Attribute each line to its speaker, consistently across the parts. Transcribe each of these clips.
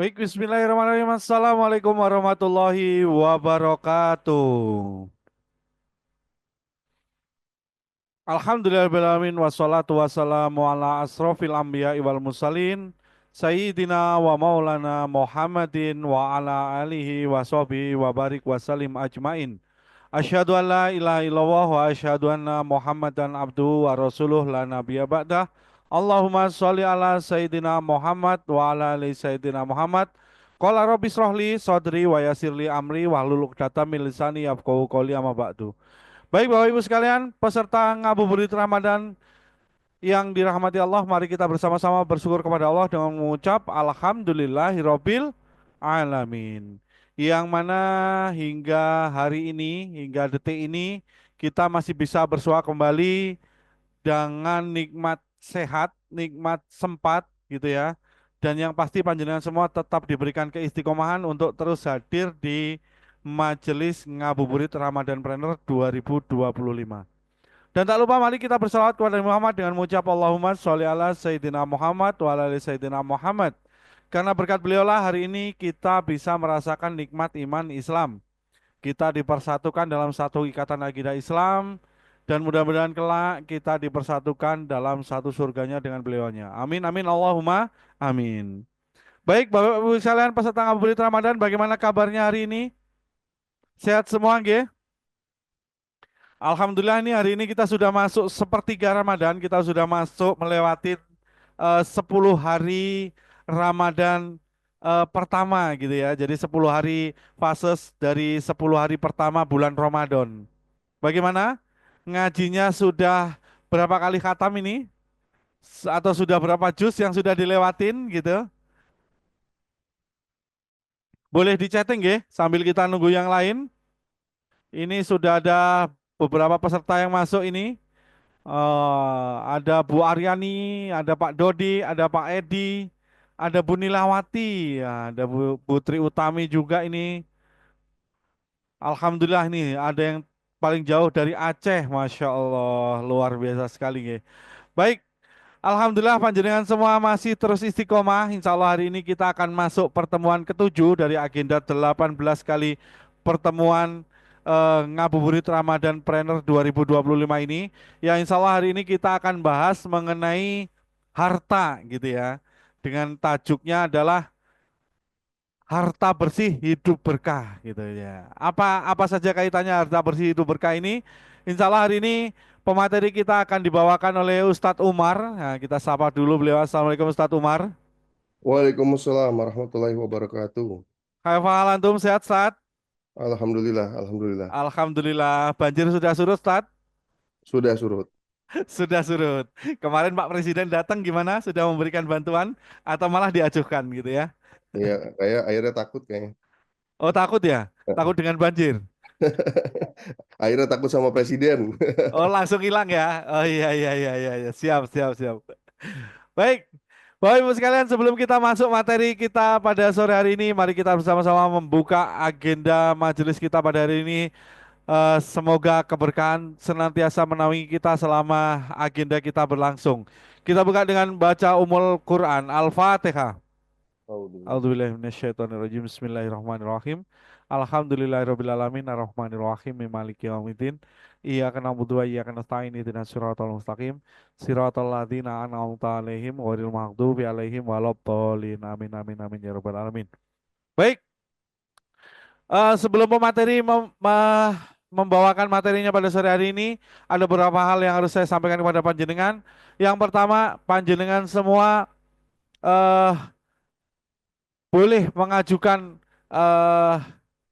Speaker 1: Baik, bismillahirrahmanirrahim. Assalamualaikum warahmatullahi wabarakatuh. Alhamdulillahirrahmanirrahim. Wassalatu wassalamu ala asrofil anbiya wal mursalin. Sayyidina wa maulana Muhammadin wa ala alihi wa sahbihi wa barik wa salim ajmain. Asyhadu an la ilaha illallah wa asyhadu anna Muhammadan abduhu wa rasuluh la nabiyya ba'dah. Allahumma sholli ala Sayyidina Muhammad wa ala ali Sayyidina Muhammad. Qala rabbi shrahli sadri wa yassirli amri wahlul 'uqdatam min lisani yafqahu qawli amma ba'du. Baik Bapak Ibu sekalian, peserta ngabuburit Ramadan yang dirahmati Allah, mari kita bersama-sama bersyukur kepada Allah dengan mengucap Alhamdulillahirabbil alamin. Yang mana hingga hari ini, hingga detik ini kita masih bisa bersua kembali dengan nikmat sehat, nikmat sempat gitu ya. Dan yang pasti panjenengan semua tetap diberikan keistiqomahan untuk terus hadir di Majelis Ngabuburit Ramadan Planner 2025. Dan tak lupa mari kita bersalawat kepada Nabi Muhammad dengan mengucap Allahumma sholli ala Sayyidina Muhammad wa ala ali Sayyidina Muhammad. Karena berkat beliaulah hari ini kita bisa merasakan nikmat iman Islam. Kita dipersatukan dalam satu ikatan akidah Islam dan mudah-mudahan kelak kita dipersatukan dalam satu surganya dengan beliaunya. Amin amin Allahumma amin. Baik Bapak Ibu sekalian peserta ngabuburit Ramadan, bagaimana kabarnya hari ini? Sehat semua nggih? Alhamdulillah ini hari ini kita sudah masuk sepertiga Ramadan, kita sudah masuk melewati 10 hari Ramadan pertama gitu ya. Jadi 10 hari fase dari 10 hari pertama bulan Ramadan. Bagaimana? Ngajinya sudah berapa kali khatam ini? Atau sudah berapa juz yang sudah dilewatin gitu? Boleh di-chatting ya sambil kita nunggu yang lain. Ini sudah ada beberapa peserta yang masuk ini. Ada Bu Aryani, ada Pak Dodi, ada Pak Edi, ada Bu Nilawati, ya, ada Bu Tri Utami juga ini. Alhamdulillah nih ada yang paling jauh dari Aceh, Masya Allah, luar biasa sekali. Nge. Baik, Alhamdulillah panjenengan semua masih terus istiqomah. Insya Allah hari ini kita akan masuk pertemuan ketujuh dari agenda 18 kali pertemuan Ngabuburit Ramadan Planner 2025 ini. Ya insya Allah hari ini kita akan bahas mengenai harta gitu ya. Dengan tajuknya adalah harta bersih hidup berkah gitu ya. Apa saja kaitannya harta bersih hidup berkah ini? Insya Allah hari ini pemateri kita akan dibawakan oleh Ustadz Umar. Nah, kita sapa dulu beliau. Assalamualaikum Ustadz Umar.
Speaker 2: Waalaikumsalam warahmatullahi wabarakatuh.
Speaker 1: Hai Fahal Antum, sehat Ustadz?
Speaker 2: Alhamdulillah, alhamdulillah.
Speaker 1: Alhamdulillah. Banjir sudah surut Ustadz?
Speaker 2: Sudah surut.
Speaker 1: Sudah surut. Kemarin Pak Presiden datang gimana? Sudah memberikan bantuan atau malah diajukan gitu ya?
Speaker 2: Iya, kayak akhirnya takut kayaknya.
Speaker 1: Oh takut ya? Takut dengan banjir?
Speaker 2: Akhirnya takut sama presiden.
Speaker 1: Oh langsung hilang ya? Oh iya iya iya iya iya. Siap siap siap. Baik, Bapak Ibu sekalian sebelum kita masuk materi kita pada sore hari ini, mari kita bersama-sama membuka agenda majelis kita pada hari ini. Semoga keberkahan senantiasa menaungi kita selama agenda kita berlangsung. Kita buka dengan baca Ummul Quran, Al-Fatihah.
Speaker 2: Alhamdulillah.
Speaker 1: A'udzubillahi minasyaitonirrajim. Bismillahirrahmanirrahim. Alhamdulillahirabbil arrahmanirrahim maliki yaumiddin. Iyyaka na'budu wa iyyaka nasta'in ihdinas siratal mustaqim. Siratal ladzina an'amta 'alaihim ghairil maghdubi 'alaihim waladdallin. Amin amin amin ya rabbal alamin. Baik, sebelum pemateri membawakan materinya pada sore hari ini, ada beberapa hal yang harus saya sampaikan kepada panjenengan. Yang pertama, panjenengan semua eh boleh mengajukan eh,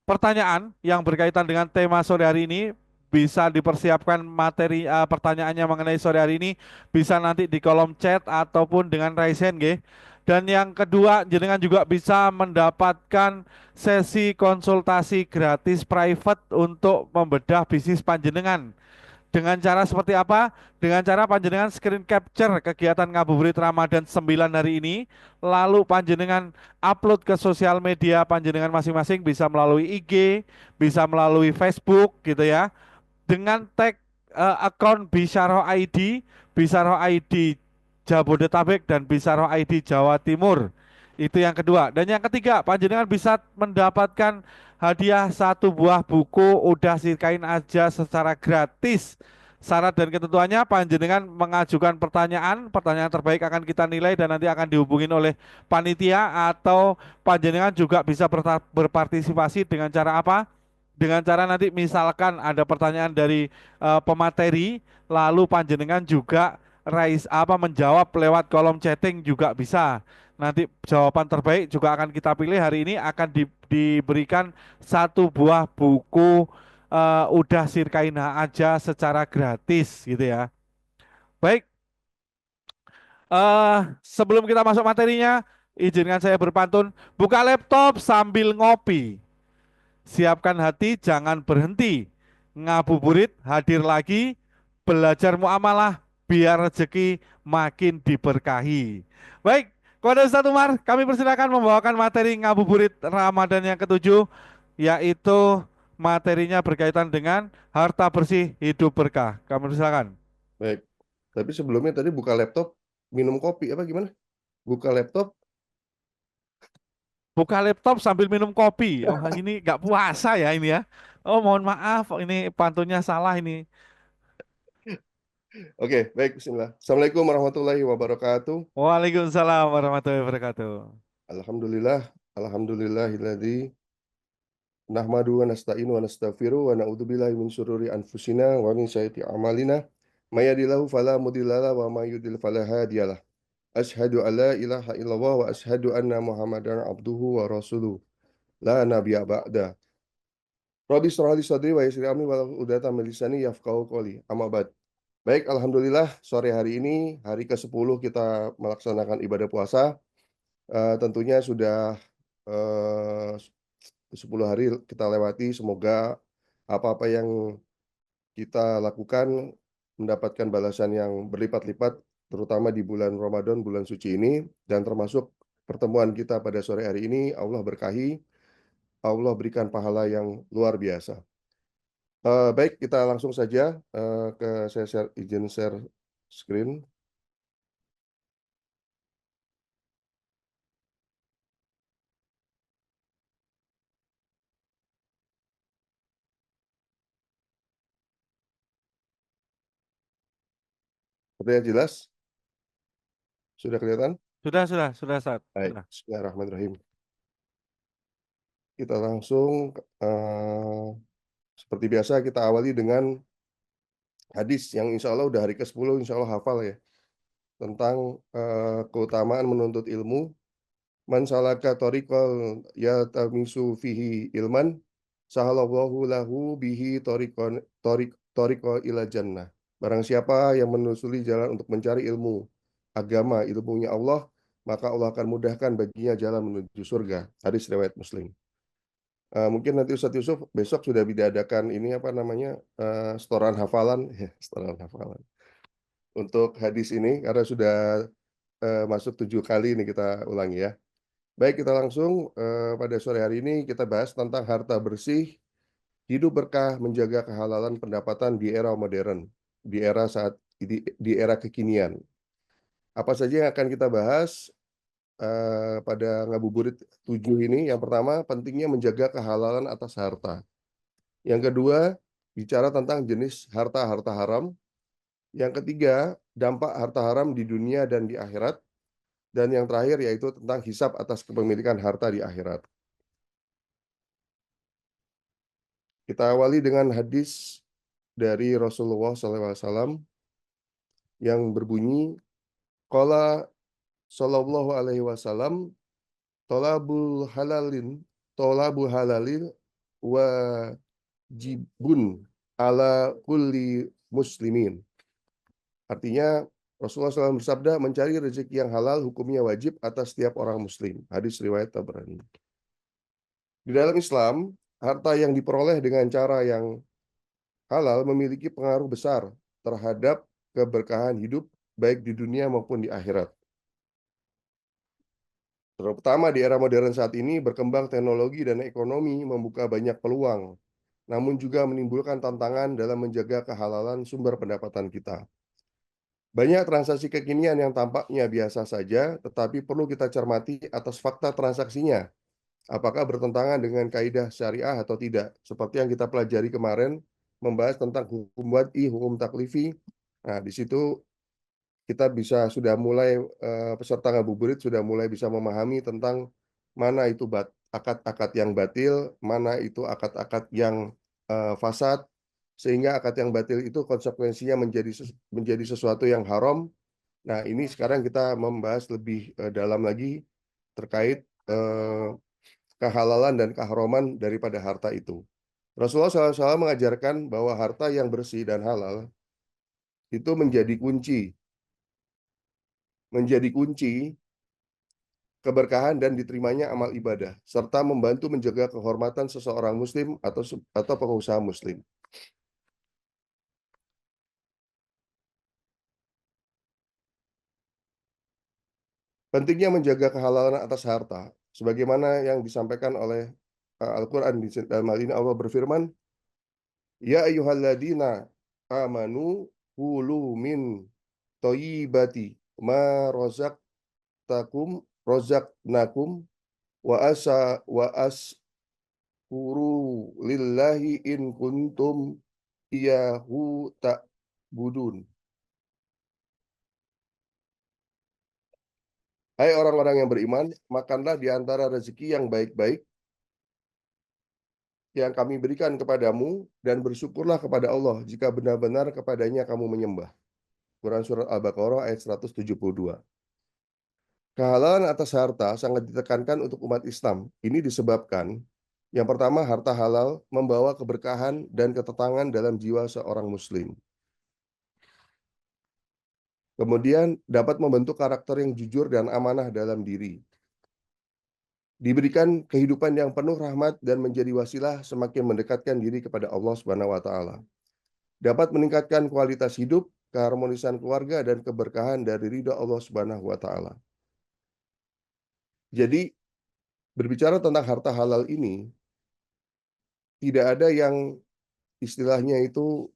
Speaker 1: pertanyaan yang berkaitan dengan tema sore hari ini. Bisa dipersiapkan materi pertanyaannya mengenai sore hari ini, bisa nanti di kolom chat ataupun dengan raise hand, nggih. Dan yang kedua, jenengan juga bisa mendapatkan sesi konsultasi gratis private untuk membedah bisnis panjenengan. Dengan cara seperti apa? Dengan cara panjenengan screen capture kegiatan ngabuburit Ramadan 9 hari ini, lalu panjenengan upload ke sosial media panjenengan masing-masing, bisa melalui IG, bisa melalui Facebook gitu ya. Dengan tag akun Bisyarah ID, Bisyarah ID Jabodetabek dan Bisyarah ID Jawa Timur. Itu yang kedua. Dan yang ketiga, panjenengan bisa mendapatkan hadiah satu buah buku Udah Sirkain Aja secara gratis. Syarat dan ketentuannya panjenengan mengajukan pertanyaan, pertanyaan terbaik akan kita nilai dan nanti akan dihubungin oleh panitia atau panjenengan juga bisa berpartisipasi dengan cara apa? Dengan cara nanti misalkan ada pertanyaan dari pemateri, lalu panjenengan juga raise apa menjawab lewat kolom chatting juga bisa. Nanti jawaban terbaik juga akan kita pilih hari ini akan diberikan satu buah buku Udah Sirkaina Aja secara gratis gitu ya. Baik, sebelum kita masuk materinya, izinkan saya berpantun. Buka laptop sambil ngopi. Siapkan hati, jangan berhenti. Ngabuburit hadir lagi, belajar muamalah biar rezeki makin diberkahi. Baik, kepada Ustadz Umar, kami persilakan membawakan materi ngabuburit Ramadan yang ketujuh, yaitu materinya berkaitan dengan harta bersih hidup berkah. Kami persilakan.
Speaker 2: Baik. Tapi sebelumnya tadi buka laptop, minum kopi apa gimana? Buka laptop.
Speaker 1: Buka laptop sambil minum kopi. Oh, ini nggak puasa ya ini ya. Oh, mohon maaf, ini pantunnya salah ini.
Speaker 2: Oke, baik. Bismillah. Assalamualaikum warahmatullahi wabarakatuh.
Speaker 1: Waalaikumsalam warahmatullahi wabarakatuh.
Speaker 2: Alhamdulillah. Alhamdulillahilladzi nahmadu wa nasta'inu wa nastaghfiru wa na'udzubillahi min syururi anfusina wa min sayyiati a'malina. May yahdihillahu fala mudhillalah wa may yudhlil fala hadiyalah. Asyhadu an la ilaha illallah wa asyhadu anna Muhammadan abduhu wa rasuluh. La nabiyya ba'da. Rabbi shrah li sadri wa yassir li amri wahlul 'uqdatam min lisani yafqahu qawli. Amma ba'd. Baik, alhamdulillah sore hari ini hari ke-10 kita melaksanakan ibadah puasa. Tentunya sudah 10 hari kita lewati. Semoga apa-apa yang kita lakukan mendapatkan balasan yang berlipat-lipat, terutama di bulan Ramadan, bulan suci ini, dan termasuk pertemuan kita pada sore hari ini. Allah berkahi, Allah berikan pahala yang luar biasa. Baik, kita langsung saja ke saya izin share screen. Terlihat jelas? Sudah kelihatan?
Speaker 1: Sudah, Sat.
Speaker 2: Baik,
Speaker 1: Sudah.
Speaker 2: bismillahirrahmanirrahim. Kita langsung seperti biasa kita awali dengan hadis yang insya Allah udah hari ke-10, insya Allah hafal ya, tentang keutamaan menuntut ilmu. Man salaka tariqal yatamisu fihi ilman, sahalallahu lahu bihi tariqa ila jannah. Barang siapa yang menelusuri jalan untuk mencari ilmu agama, ilmunya Allah, maka Allah akan mudahkan baginya jalan menuju surga. Hadis riwayat Muslim. Mungkin nanti Ustadz Yusuf besok sudah diadakan ini apa namanya setoran hafalan, ya, setoran hafalan untuk hadis ini karena sudah masuk 7 kali ini kita ulangi ya. Baik, kita langsung pada sore hari ini kita bahas tentang harta bersih, hidup berkah, menjaga kehalalan pendapatan di era modern, di era di era kekinian. Apa saja yang akan kita bahas pada ngabuburit 7 ini? Yang pertama, pentingnya menjaga kehalalan atas harta. Yang kedua, bicara tentang jenis harta-harta haram. Yang ketiga, dampak harta haram di dunia dan di akhirat. Dan yang terakhir yaitu tentang hisab atas kepemilikan harta di akhirat. Kita awali dengan hadis dari Rasulullah SAW yang berbunyi, Qala sallallahu alaihi wasallam, tolabul halalin wajibun ala kulli muslimin. Artinya Rasulullah SAW bersabda, mencari rezeki yang halal hukumnya wajib atas setiap orang muslim. Hadis riwayat Tabrani. Di dalam Islam, harta yang diperoleh dengan cara yang halal memiliki pengaruh besar terhadap keberkahan hidup baik di dunia maupun di akhirat. Terutama di era modern saat ini, berkembang teknologi dan ekonomi membuka banyak peluang, namun juga menimbulkan tantangan dalam menjaga kehalalan sumber pendapatan kita. Banyak transaksi kekinian yang tampaknya biasa saja, tetapi perlu kita cermati atas fakta transaksinya. Apakah bertentangan dengan kaidah syariah atau tidak? Seperti yang kita pelajari kemarin, membahas tentang hukum wad'i, hukum taklifi. Nah, di situ kita sudah mulai peserta ngabuburit sudah mulai bisa memahami tentang mana itu akad-akad yang batil, mana itu akad-akad yang fasad, sehingga akad yang batil itu konsekuensinya menjadi sesuatu yang haram. Nah, ini sekarang kita membahas lebih dalam lagi terkait kehalalan dan keharaman daripada harta itu. Rasulullah SAW mengajarkan bahwa harta yang bersih dan halal itu menjadi kunci keberkahan dan diterimanya amal ibadah, serta membantu menjaga kehormatan seseorang muslim atau pengusaha muslim. Pentingnya menjaga kehalalan atas harta, sebagaimana yang disampaikan oleh Al-Quran. Dalam hal ini Allah berfirman, Ya ayyuhalladzina amanu kulu min thayyibati ma rozaqnakum wa askuru lillahi in kuntum iyahu ta'budun. Hai orang-orang yang beriman, makanlah di antara rezeki yang baik-baik yang kami berikan kepadamu dan bersyukurlah kepada Allah jika benar-benar kepadanya kamu menyembah. Quran Surat Al-Baqarah ayat 172. Kehalalan atas harta sangat ditekankan untuk umat Islam. Ini disebabkan, yang pertama, harta halal membawa keberkahan dan ketenangan dalam jiwa seorang muslim. Kemudian dapat membentuk karakter yang jujur dan amanah dalam diri. Diberikan kehidupan yang penuh rahmat dan menjadi wasilah semakin mendekatkan diri kepada Allah Subhanahu wa taala. Dapat meningkatkan kualitas hidup, keharmonisan keluarga dan keberkahan dari ridha Allah Subhanahu wa taala. Jadi berbicara tentang harta halal ini, tidak ada yang istilahnya itu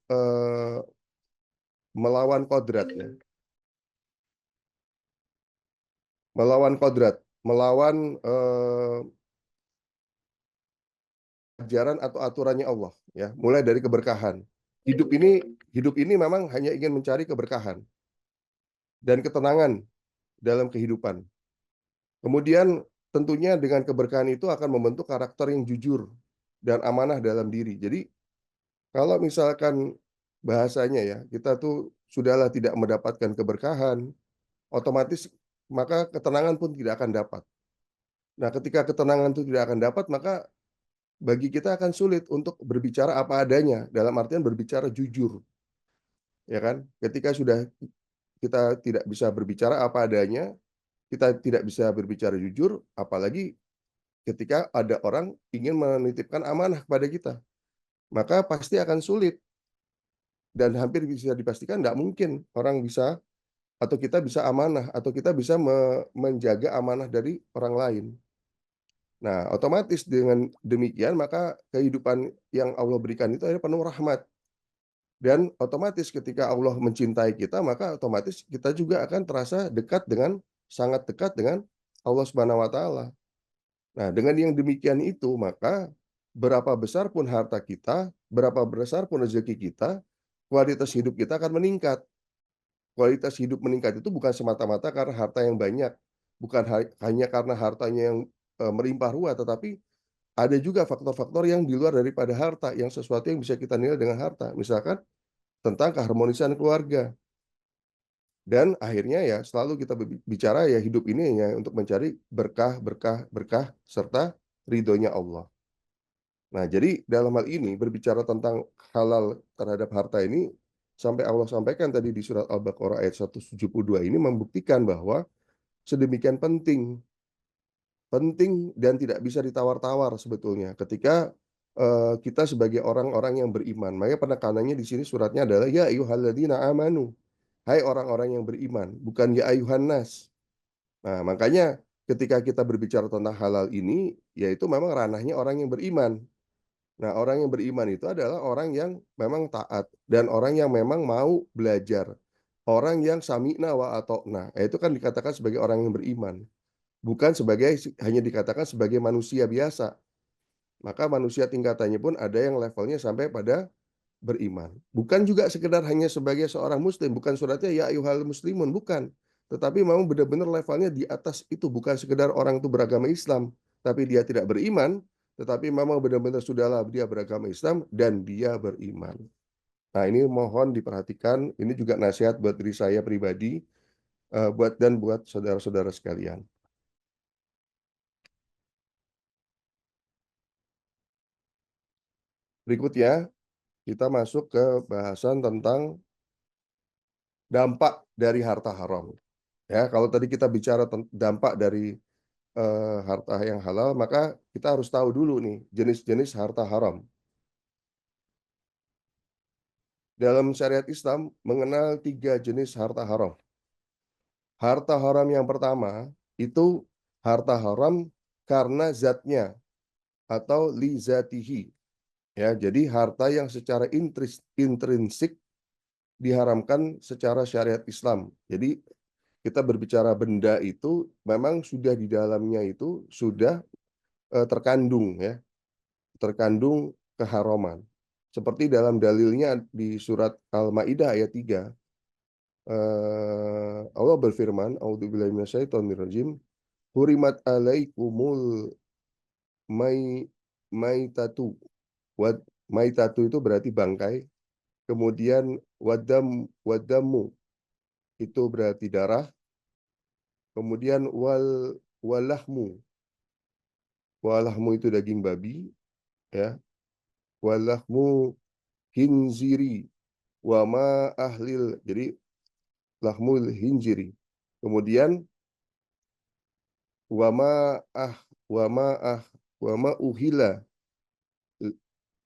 Speaker 2: melawan kodrat, ya. Melawan kodrat, melawan ajaran atau aturannya Allah, ya. Mulai dari keberkahan. Hidup ini memang hanya ingin mencari keberkahan dan ketenangan dalam kehidupan. Kemudian tentunya dengan keberkahan itu akan membentuk karakter yang jujur dan amanah dalam diri. Jadi kalau misalkan bahasanya, ya, kita tuh sudahlah tidak mendapatkan keberkahan, otomatis maka ketenangan pun tidak akan dapat. Nah, ketika ketenangan itu tidak akan dapat, maka bagi kita akan sulit untuk berbicara apa adanya, dalam artian berbicara jujur, ya kan? Ketika sudah kita tidak bisa berbicara apa adanya, kita tidak bisa berbicara jujur, apalagi ketika ada orang ingin menitipkan amanah kepada kita, maka pasti akan sulit dan hampir bisa dipastikan tidak mungkin orang bisa atau kita bisa amanah atau kita bisa menjaga amanah dari orang lain. Nah, otomatis dengan demikian maka kehidupan yang Allah berikan itu adalah penuh rahmat. Dan otomatis ketika Allah mencintai kita, maka otomatis kita juga akan terasa sangat dekat dengan Allah Subhanahu wa taala. Nah, dengan yang demikian itu, maka berapa besar pun harta kita, berapa besar pun rezeki kita, kualitas hidup kita akan meningkat. Kualitas hidup meningkat itu bukan semata-mata karena harta yang banyak, bukan hanya karena hartanya yang melimpah ruah, tetapi ada juga faktor-faktor yang di luar daripada harta, yang sesuatu yang bisa kita nilai dengan harta. Misalkan tentang keharmonisan keluarga. Dan akhirnya ya selalu kita bicara ya hidup ini ya untuk mencari berkah, berkah, berkah serta ridhonya Allah. Nah, jadi dalam hal ini berbicara tentang halal terhadap harta ini sampai Allah sampaikan tadi di surat Al-Baqarah ayat 172 ini membuktikan bahwa sedemikian penting dan tidak bisa ditawar-tawar sebetulnya ketika kita sebagai orang-orang yang beriman. Makanya penekanannya di sini suratnya adalah ya ayyuhalladzina amanu. Hai orang-orang yang beriman, bukan ya ayuhan nas. Nah, makanya ketika kita berbicara tentang halal ini, yaitu memang ranahnya orang yang beriman. Nah, orang yang beriman itu adalah orang yang memang taat dan orang yang memang mau belajar. orang yang sami'na wa ata'na. Itu kan dikatakan sebagai orang yang beriman, bukan sebagai hanya dikatakan sebagai manusia biasa. Maka manusia tingkatannya pun ada yang levelnya sampai pada beriman. Bukan juga sekedar hanya sebagai seorang muslim, bukan suratnya ya ayyuhal muslimun, bukan. Tetapi memang benar-benar levelnya di atas itu, bukan sekedar orang itu beragama Islam, tapi dia tidak beriman, tetapi memang benar-benar sudahlah dia beragama Islam dan dia beriman. Nah, ini mohon diperhatikan, ini juga nasihat buat diri saya pribadi, buat saudara-saudara sekalian. Berikutnya, kita masuk ke bahasan tentang dampak dari harta haram. Ya, kalau tadi kita bicara dampak dari harta yang halal, maka kita harus tahu dulu nih jenis-jenis harta haram. Dalam syariat Islam mengenal 3 jenis harta haram. Harta haram yang pertama itu harta haram karena zatnya atau li zatihi. Ya, jadi harta yang secara intrinsik diharamkan secara syariat Islam. Jadi kita berbicara benda itu memang sudah di dalamnya itu sudah terkandung ya, terkandung keharaman. Seperti dalam dalilnya di surat Al-Maidah ayat 3, Allah berfirman, A'udzubillahi minasyaitonirrajim, hurimat alaikumul mai maitatu. Maitatu itu berarti bangkai, kemudian wadamu itu berarti darah, kemudian walahmu. Walahmu itu daging babi, ya. Walahmu hinziri wama ahlil. Jadi lahmul hinjiri. Kemudian wama ah wama ah wama uhila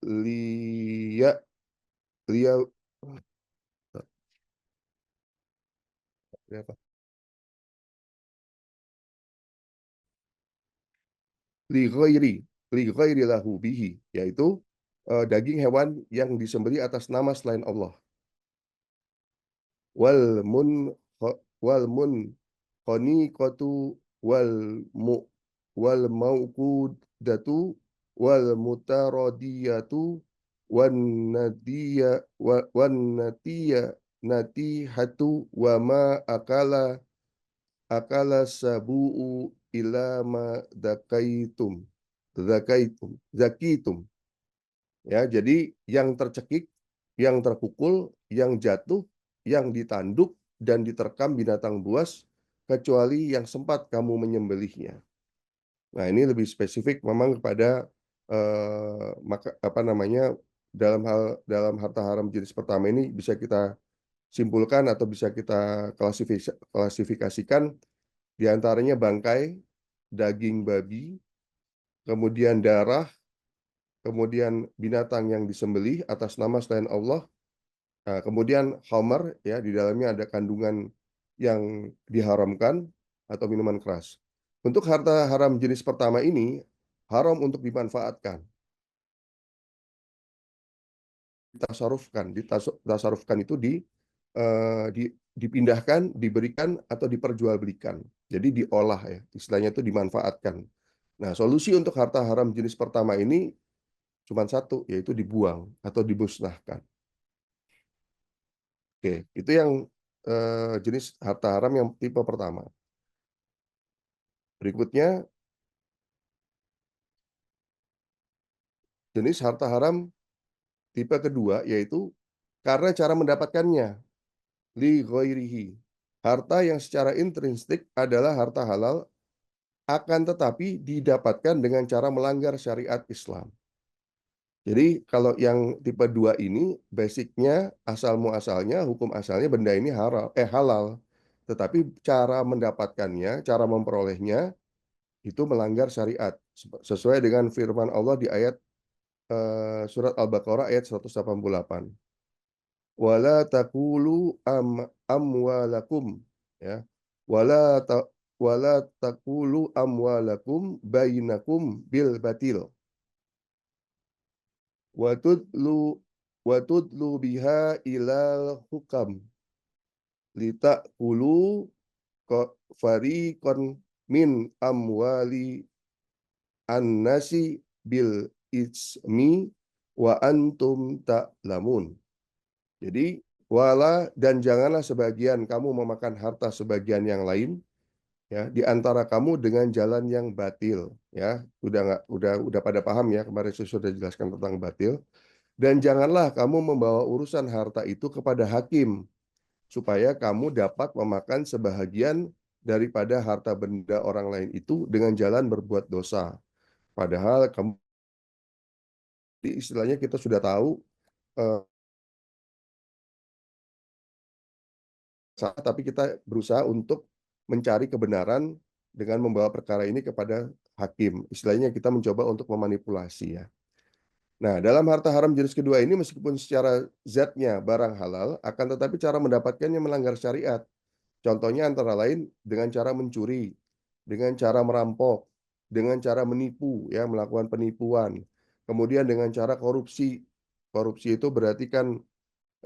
Speaker 2: liya liya apa? Li ghairi lahu bihi, yaitu daging hewan yang disembelih atas nama selain Allah. Wal mun wal mun qaniqatu wal mu wal mauqudatu wal mutaradiyatu wan nadiya wan natiya natihatu wa ma akala sabu'u ila ma zakitum. Ya, jadi yang tercekik, yang terpukul, yang jatuh, yang ditanduk dan diterkam binatang buas kecuali yang sempat kamu menyembelihnya. Nah, ini lebih spesifik memang kepada apa namanya, dalam harta haram jenis pertama ini bisa kita simpulkan atau bisa kita klasifikasikan di antaranya bangkai, daging babi, kemudian darah, kemudian binatang yang disembelih atas nama selain Allah. Nah, kemudian khamar, ya, di dalamnya ada kandungan yang diharamkan atau minuman keras. Untuk harta haram jenis pertama ini haram untuk dimanfaatkan, ditasarufkan itu dipindahkan, diberikan atau diperjualbelikan. Jadi diolah ya, istilahnya itu dimanfaatkan. Nah, solusi untuk harta haram jenis pertama ini cuma satu, yaitu dibuang atau dimusnahkan. Oke, itu yang jenis harta haram yang tipe pertama. Berikutnya, jenis harta haram tipe kedua, yaitu karena cara mendapatkannya, li ghairihi. Harta yang secara intrinsik adalah harta halal, akan tetapi didapatkan dengan cara melanggar syariat Islam. Jadi kalau yang tipe 2 ini basicnya asal muasalnya hukum asalnya benda ini halal. Tetapi cara mendapatkannya, cara memperolehnya itu melanggar syariat sesuai dengan firman Allah di ayat surat Al-Baqarah ayat 188. Wala taqulu amwalakum, ya. Wala ta, wala taqulu amwalakum bainakum bil batil. Watudlu biha ilal hukam litakulu fariqan min amwali annasi bil ismi wa antum ta'lamun. Jadi wala dan janganlah sebagian kamu memakan harta sebagian yang lain ya di antara kamu dengan jalan yang batil ya. Udah pada paham ya, kemarin saya sudah jelaskan tentang batil. Dan janganlah kamu membawa urusan harta itu kepada hakim supaya kamu dapat memakan sebahagian daripada harta benda orang lain itu dengan jalan berbuat dosa. Padahal kamu istilahnya kita sudah tahu eh, salah, tapi kita berusaha untuk mencari kebenaran dengan membawa perkara ini kepada hakim. Istilahnya kita mencoba untuk memanipulasi ya. Nah, dalam harta haram jenis kedua ini meskipun secara zatnya barang halal, akan tetapi cara mendapatkannya melanggar syariat. Contohnya antara lain dengan cara mencuri, dengan cara merampok, dengan cara menipu, ya melakukan penipuan. Kemudian dengan cara korupsi. Korupsi itu berarti kan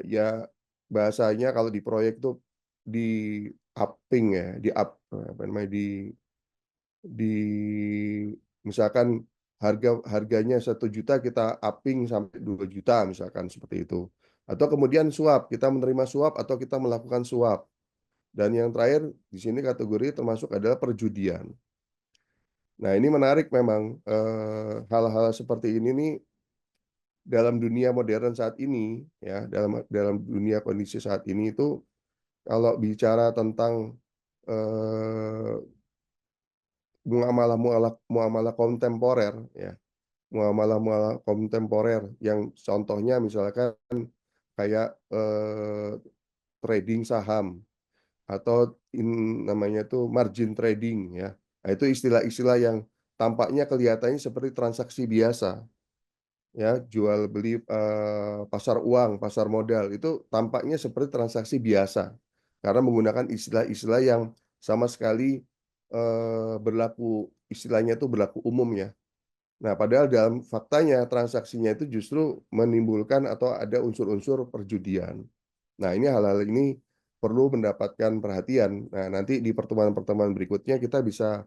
Speaker 2: ya bahasanya kalau di proyek itu di upping ya, di up apa namanya di misalkan harganya 1 juta kita upping sampai 2 juta misalkan seperti itu. Atau kemudian suap, kita menerima suap atau kita melakukan suap. Dan yang terakhir di sini kategori termasuk adalah perjudian. Nah, ini menarik memang hal-hal seperti ini nih dalam dunia modern saat ini ya, dalam dunia kondisi saat ini itu kalau bicara tentang eh, muamalah kontemporer ya, muamalah kontemporer yang contohnya misalkan kayak trading saham atau namanya tuh margin trading ya. Nah, itu istilah-istilah yang tampaknya kelihatannya seperti transaksi biasa ya, jual beli pasar uang, pasar modal itu tampaknya seperti transaksi biasa karena menggunakan istilah-istilah yang sama sekali berlaku istilahnya itu berlaku umum ya. Nah, padahal dalam faktanya transaksinya itu justru menimbulkan atau ada unsur-unsur perjudian. Nah, ini hal-hal ini perlu mendapatkan perhatian. Nah, nanti di pertemuan-pertemuan berikutnya kita bisa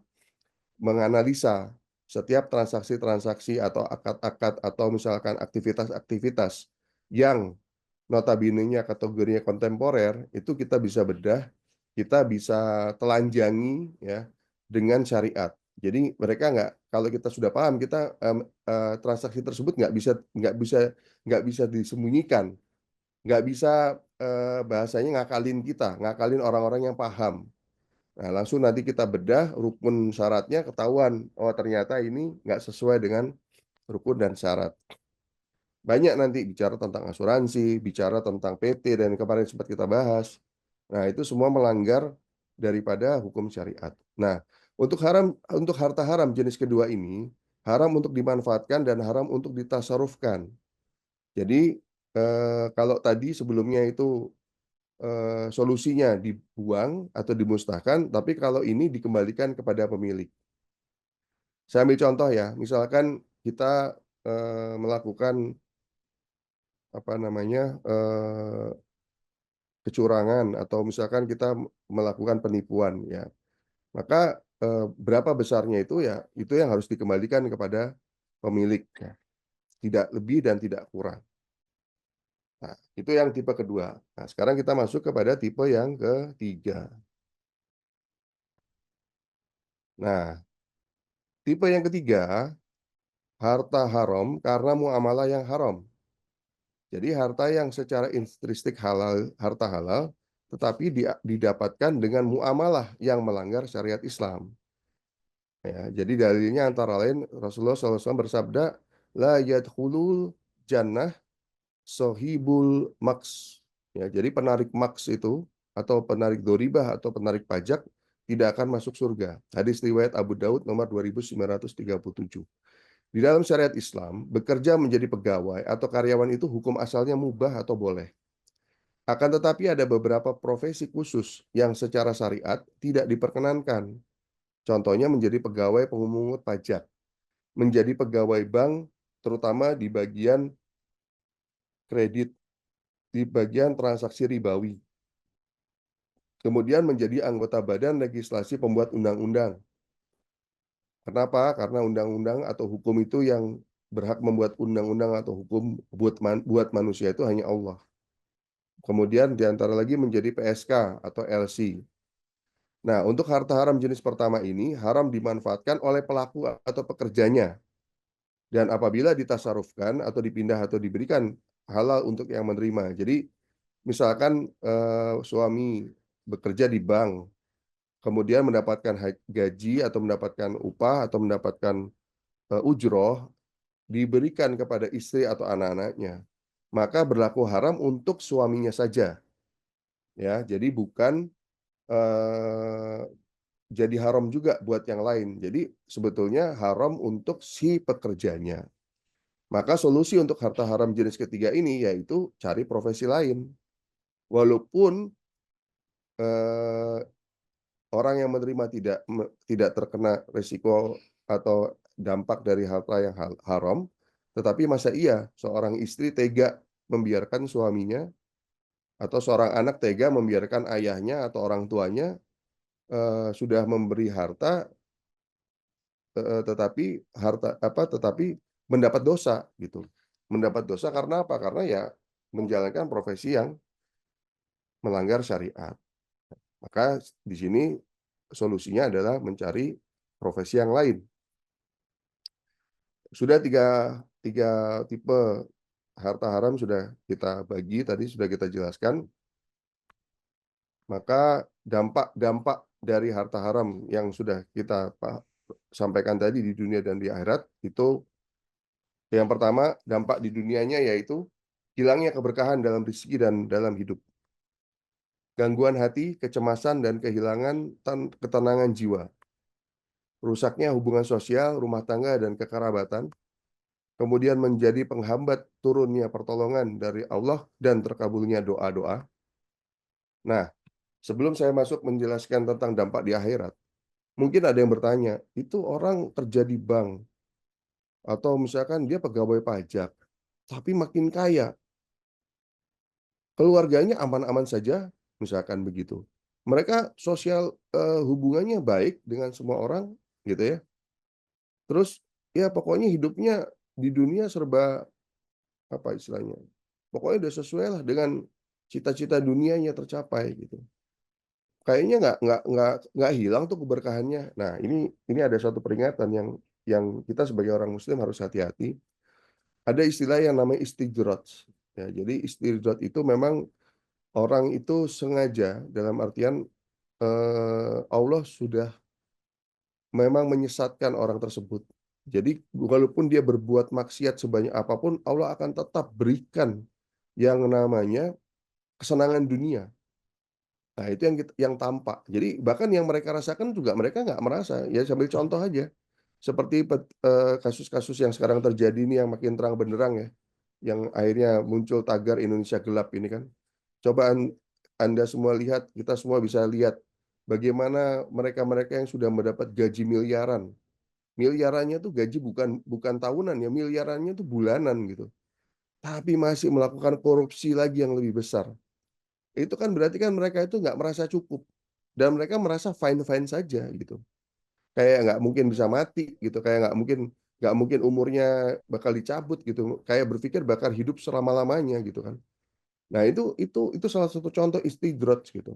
Speaker 2: menganalisa setiap transaksi-transaksi atau akad-akad atau misalkan aktivitas-aktivitas yang notabene-nya kategorinya kontemporer, itu kita bisa bedah, kita bisa telanjangi ya dengan syariat. Jadi mereka nggak, kalau kita sudah paham, kita transaksi tersebut nggak bisa disembunyikan, nggak bisa bahasanya ngakalin orang-orang yang paham. Nah, langsung nanti kita bedah rukun syaratnya ketahuan, oh ternyata ini nggak sesuai dengan rukun dan syarat. Banyak nanti bicara tentang asuransi, bicara tentang PT dan kemarin sempat kita bahas. Nah, itu semua melanggar daripada hukum syariat. Nah, untuk harta haram jenis kedua ini haram untuk dimanfaatkan dan haram untuk ditasarufkan. Jadi kalau tadi sebelumnya itu solusinya dibuang atau dimusnahkan, tapi kalau ini dikembalikan kepada pemilik. Saya ambil contoh ya, misalkan kita melakukan apa namanya kecurangan atau misalkan kita melakukan penipuan ya, maka berapa besarnya itu ya, itu yang harus dikembalikan kepada pemilik, ya. Tidak lebih dan tidak kurang. Nah, itu yang tipe kedua. Nah, sekarang kita masuk kepada tipe yang ketiga. Nah, tipe yang ketiga, harta haram karena muamalah yang haram. Jadi harta yang secara intrinsik halal, harta halal, tetapi didapatkan dengan muamalah yang melanggar syariat Islam. Ya, jadi dalilnya antara lain Rasulullah SAW bersabda, la yadkhulul jannah sohibul maks. Ya, jadi penarik maks itu atau penarik doribah atau penarik pajak tidak akan masuk surga. Hadis riwayat Abu Daud nomor 2937. Di dalam syariat Islam, bekerja menjadi pegawai atau karyawan itu hukum asalnya mubah atau boleh. Akan tetapi ada beberapa profesi khusus yang secara syariat tidak diperkenankan. Contohnya menjadi pegawai pemungut pajak, menjadi pegawai bank, terutama di bagian kredit, di bagian transaksi ribawi. kemudian menjadi anggota badan legislasi pembuat undang-undang. Kenapa? Karena undang-undang atau hukum itu yang berhak membuat undang-undang atau hukum buat manusia itu hanya Allah. Kemudian diantara lagi menjadi PSK atau LC. Nah, untuk harta haram jenis pertama ini haram dimanfaatkan oleh pelaku atau pekerjanya. Dan apabila ditasarufkan atau dipindah atau diberikan halal untuk yang menerima. Jadi misalkan suami bekerja di bank, kemudian mendapatkan gaji atau mendapatkan upah atau mendapatkan ujroh diberikan kepada istri atau anak-anaknya, maka berlaku haram untuk suaminya saja, ya. Jadi bukan eh, jadi haram juga buat yang lain. Jadi sebetulnya haram untuk si pekerjanya. Maka solusi untuk harta haram jenis ketiga ini yaitu cari profesi lain. Walaupun eh, orang yang menerima tidak terkena risiko atau dampak dari harta yang haram, tetapi masa iya seorang istri tega membiarkan suaminya atau seorang anak tega membiarkan ayahnya atau orang tuanya sudah memberi harta, tetapi tetapi mendapat dosa gitu. Mendapat dosa karena apa? Karena ya menjalankan profesi yang melanggar syariat. Maka di sini solusinya adalah mencari profesi yang lain. Sudah tiga tipe harta haram sudah kita bagi, tadi sudah kita jelaskan. Maka dampak-dampak dari harta haram yang sudah kita sampaikan tadi di dunia dan di akhirat itu, yang pertama dampak di dunianya yaitu hilangnya keberkahan dalam rezeki dan dalam hidup. Gangguan hati, kecemasan, dan kehilangan ketenangan jiwa. Rusaknya hubungan sosial, rumah tangga, dan kekerabatan. Kemudian menjadi penghambat turunnya pertolongan dari Allah dan terkabulnya doa-doa. Nah, sebelum saya masuk menjelaskan tentang dampak di akhirat, mungkin ada yang bertanya, itu orang kerja di bank, atau misalkan dia pegawai pajak, tapi makin kaya, keluarganya aman-aman saja, misalkan begitu. Mereka sosial hubungannya baik dengan semua orang, gitu ya. Terus ya pokoknya hidupnya di dunia serba apa istilahnya. Pokoknya udah sesuai lah dengan cita-cita dunianya tercapai gitu. Kayaknya nggak hilang tuh keberkahannya. Nah, ini ada satu peringatan yang kita sebagai orang muslim harus hati-hati. Ada istilah yang namanya istidroj. Ya, jadi istidroj itu memang orang itu sengaja dalam artian Allah sudah memang menyesatkan orang tersebut. Jadi walaupun dia berbuat maksiat sebanyak apapun, Allah akan tetap berikan yang namanya kesenangan dunia. Nah, itu yang tampak. Jadi bahkan yang mereka rasakan juga mereka nggak merasa. Ya sambil contoh aja. Seperti kasus-kasus yang sekarang terjadi ini yang makin terang benderang ya. Yang akhirnya muncul tagar Indonesia gelap ini kan. Coba Anda semua lihat, kita semua bisa lihat bagaimana mereka-mereka yang sudah mendapat gaji miliaran. Miliarannya tuh gaji bukan bukan tahunan ya, miliarannya tuh bulanan gitu. Tapi masih melakukan korupsi lagi yang lebih besar. Itu kan berarti kan mereka itu nggak merasa cukup. Dan mereka merasa fine-fine saja gitu. Kayak nggak mungkin bisa mati gitu. Kayak nggak mungkin umurnya bakal dicabut gitu. Kayak berpikir bakal hidup selama-lamanya gitu kan. Nah itu salah satu contoh istidroj gitu.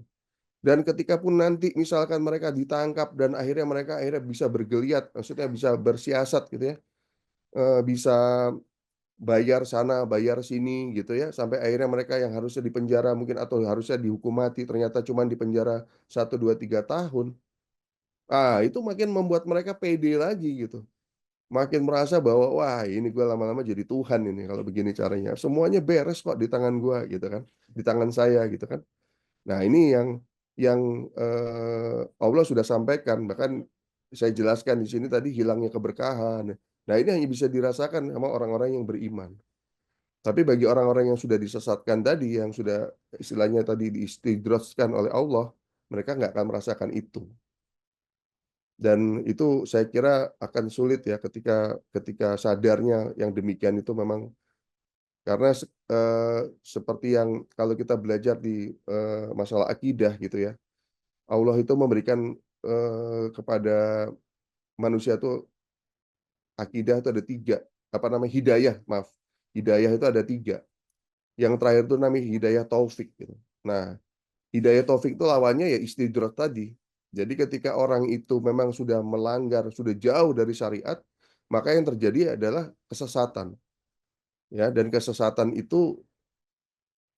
Speaker 2: Dan ketika pun nanti misalkan mereka ditangkap dan akhirnya bisa bergeliat, maksudnya bisa bersiasat gitu ya, bisa bayar sana, bayar sini gitu ya, sampai akhirnya mereka yang harusnya dipenjara mungkin atau harusnya dihukum mati ternyata cuma dipenjara 1, 2, 3 tahun. Ah, itu makin membuat mereka pede lagi gitu. Makin merasa bahwa wah ini gue lama-lama jadi Tuhan ini kalau begini caranya. Semuanya beres kok di tangan gue gitu kan, di tangan saya gitu kan. Nah ini yang Allah sudah sampaikan, bahkan saya jelaskan di sini tadi hilangnya keberkahan. Nah ini hanya bisa dirasakan sama orang-orang yang beriman. Tapi bagi orang-orang yang sudah disesatkan tadi, yang sudah istilahnya tadi diistidrojkan oleh Allah, mereka nggak akan merasakan itu. Dan itu saya kira akan sulit ya ketika ketika sadarnya yang demikian itu memang karena seperti yang kalau kita belajar di masalah akidah gitu ya. Allah itu memberikan kepada manusia itu akidah itu ada tiga, apa namanya, hidayah, maaf. Hidayah itu ada tiga. Yang terakhir itu namanya hidayah taufik gitu. Nah, hidayah taufik itu lawannya ya istidrak tadi. Jadi ketika orang itu memang sudah melanggar, sudah jauh dari syariat, maka yang terjadi adalah kesesatan. Ya, dan kesesatan itu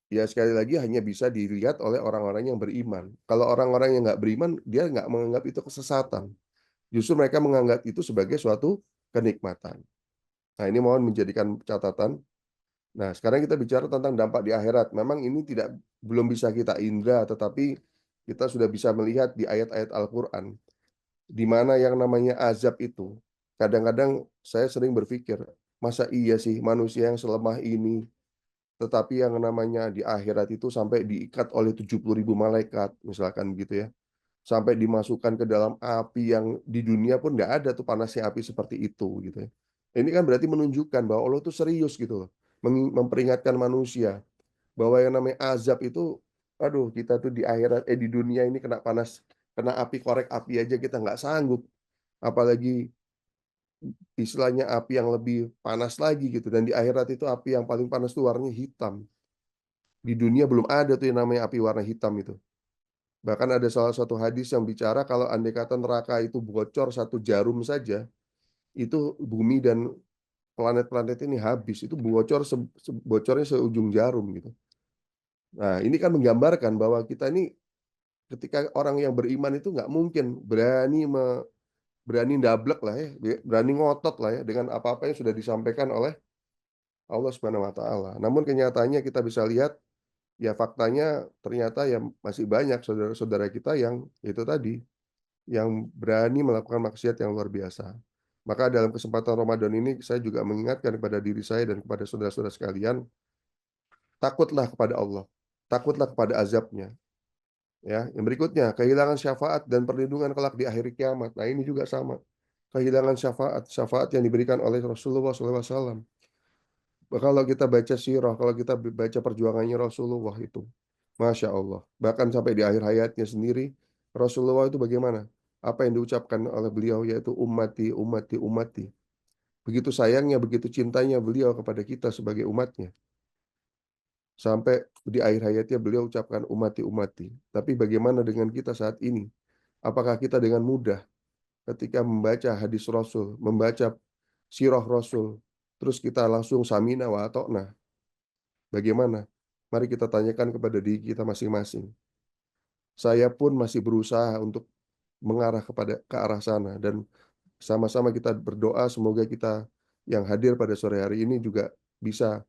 Speaker 2: ya sekali lagi hanya bisa dilihat oleh orang-orang yang beriman. Kalau orang-orang yang nggak beriman, dia nggak menganggap itu kesesatan. Justru mereka menganggap itu sebagai suatu kenikmatan. Nah, ini mohon menjadikan catatan. Nah, sekarang kita bicara tentang dampak di akhirat. Memang ini belum bisa kita indra, tetapi kita sudah bisa melihat di ayat-ayat Al-Quran, di mana yang namanya azab itu. Kadang-kadang saya sering berpikir, masa iya sih manusia yang selemah ini, tetapi yang namanya di akhirat itu sampai diikat oleh 70.000 malaikat, misalkan gitu ya. Sampai dimasukkan ke dalam api yang di dunia pun nggak ada tuh panasnya api seperti itu gitu ya. Ini kan berarti menunjukkan bahwa Allah itu serius gitu loh, memperingatkan manusia bahwa yang namanya azab itu, aduh kita tuh di akhirat di dunia ini kena panas, kena api korek api aja kita nggak sanggup, apalagi istilahnya api yang lebih panas lagi gitu, dan di akhirat itu api yang paling panas itu warnanya hitam. Di dunia belum ada tuh yang namanya api warna hitam itu. Bahkan ada salah satu hadis yang bicara kalau andai kata neraka itu bocor satu jarum saja, itu bumi dan planet-planet ini habis. Itu bocor bocornya seujung jarum gitu. Nah, ini kan menggambarkan bahwa kita ini ketika orang yang beriman itu nggak mungkin berani ndablek lah ya, berani ngotot lah ya dengan apa-apa yang sudah disampaikan oleh Allah Subhanahu wa taala. Namun kenyataannya kita bisa lihat ya faktanya ternyata ya masih banyak saudara-saudara kita yang itu tadi, yang berani melakukan maksiat yang luar biasa. Maka dalam kesempatan Ramadan ini saya juga mengingatkan kepada diri saya dan kepada saudara-saudara sekalian, takutlah kepada Allah, takutlah kepada azabnya. Ya, yang berikutnya kehilangan syafaat dan perlindungan kelak di akhir kiamat. Nah ini juga sama, kehilangan syafaat, syafaat yang diberikan oleh Rasulullah SAW. Kalau kita baca sirah, kalau kita baca perjuangannya Rasulullah itu, Masya Allah. Bahkan sampai di akhir hayatnya sendiri, Rasulullah itu bagaimana? Apa yang diucapkan oleh beliau yaitu ummati, ummati, ummati. Begitu sayangnya, begitu cintanya beliau kepada kita sebagai umatnya. Sampai di akhir hayatnya beliau ucapkan ummati, ummati. Tapi bagaimana dengan kita saat ini? Apakah kita dengan mudah ketika membaca hadis Rasul, membaca sirah Rasul, terus kita langsung samina wa atokna? Bagaimana? Mari kita tanyakan kepada diri kita masing-masing. Saya pun masih berusaha untuk mengarah ke arah sana, dan sama-sama kita berdoa semoga kita yang hadir pada sore hari ini juga bisa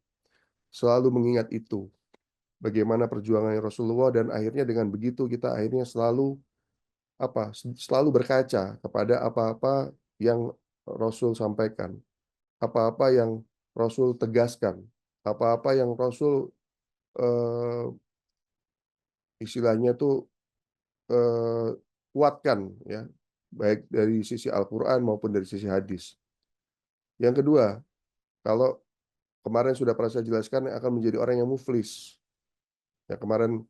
Speaker 2: selalu mengingat itu. Bagaimana perjuangan Rasulullah, dan akhirnya dengan begitu kita akhirnya selalu selalu berkaca kepada apa-apa yang Rasul sampaikan, apa-apa yang Rasul tegaskan, apa-apa yang Rasul eh, istilahnya tuh eh, kuatkan ya, baik dari sisi Al-Quran maupun dari sisi hadis. Yang kedua, kalau kemarin sudah pernah saya jelaskan akan menjadi orang yang muflis. Ya, kemarin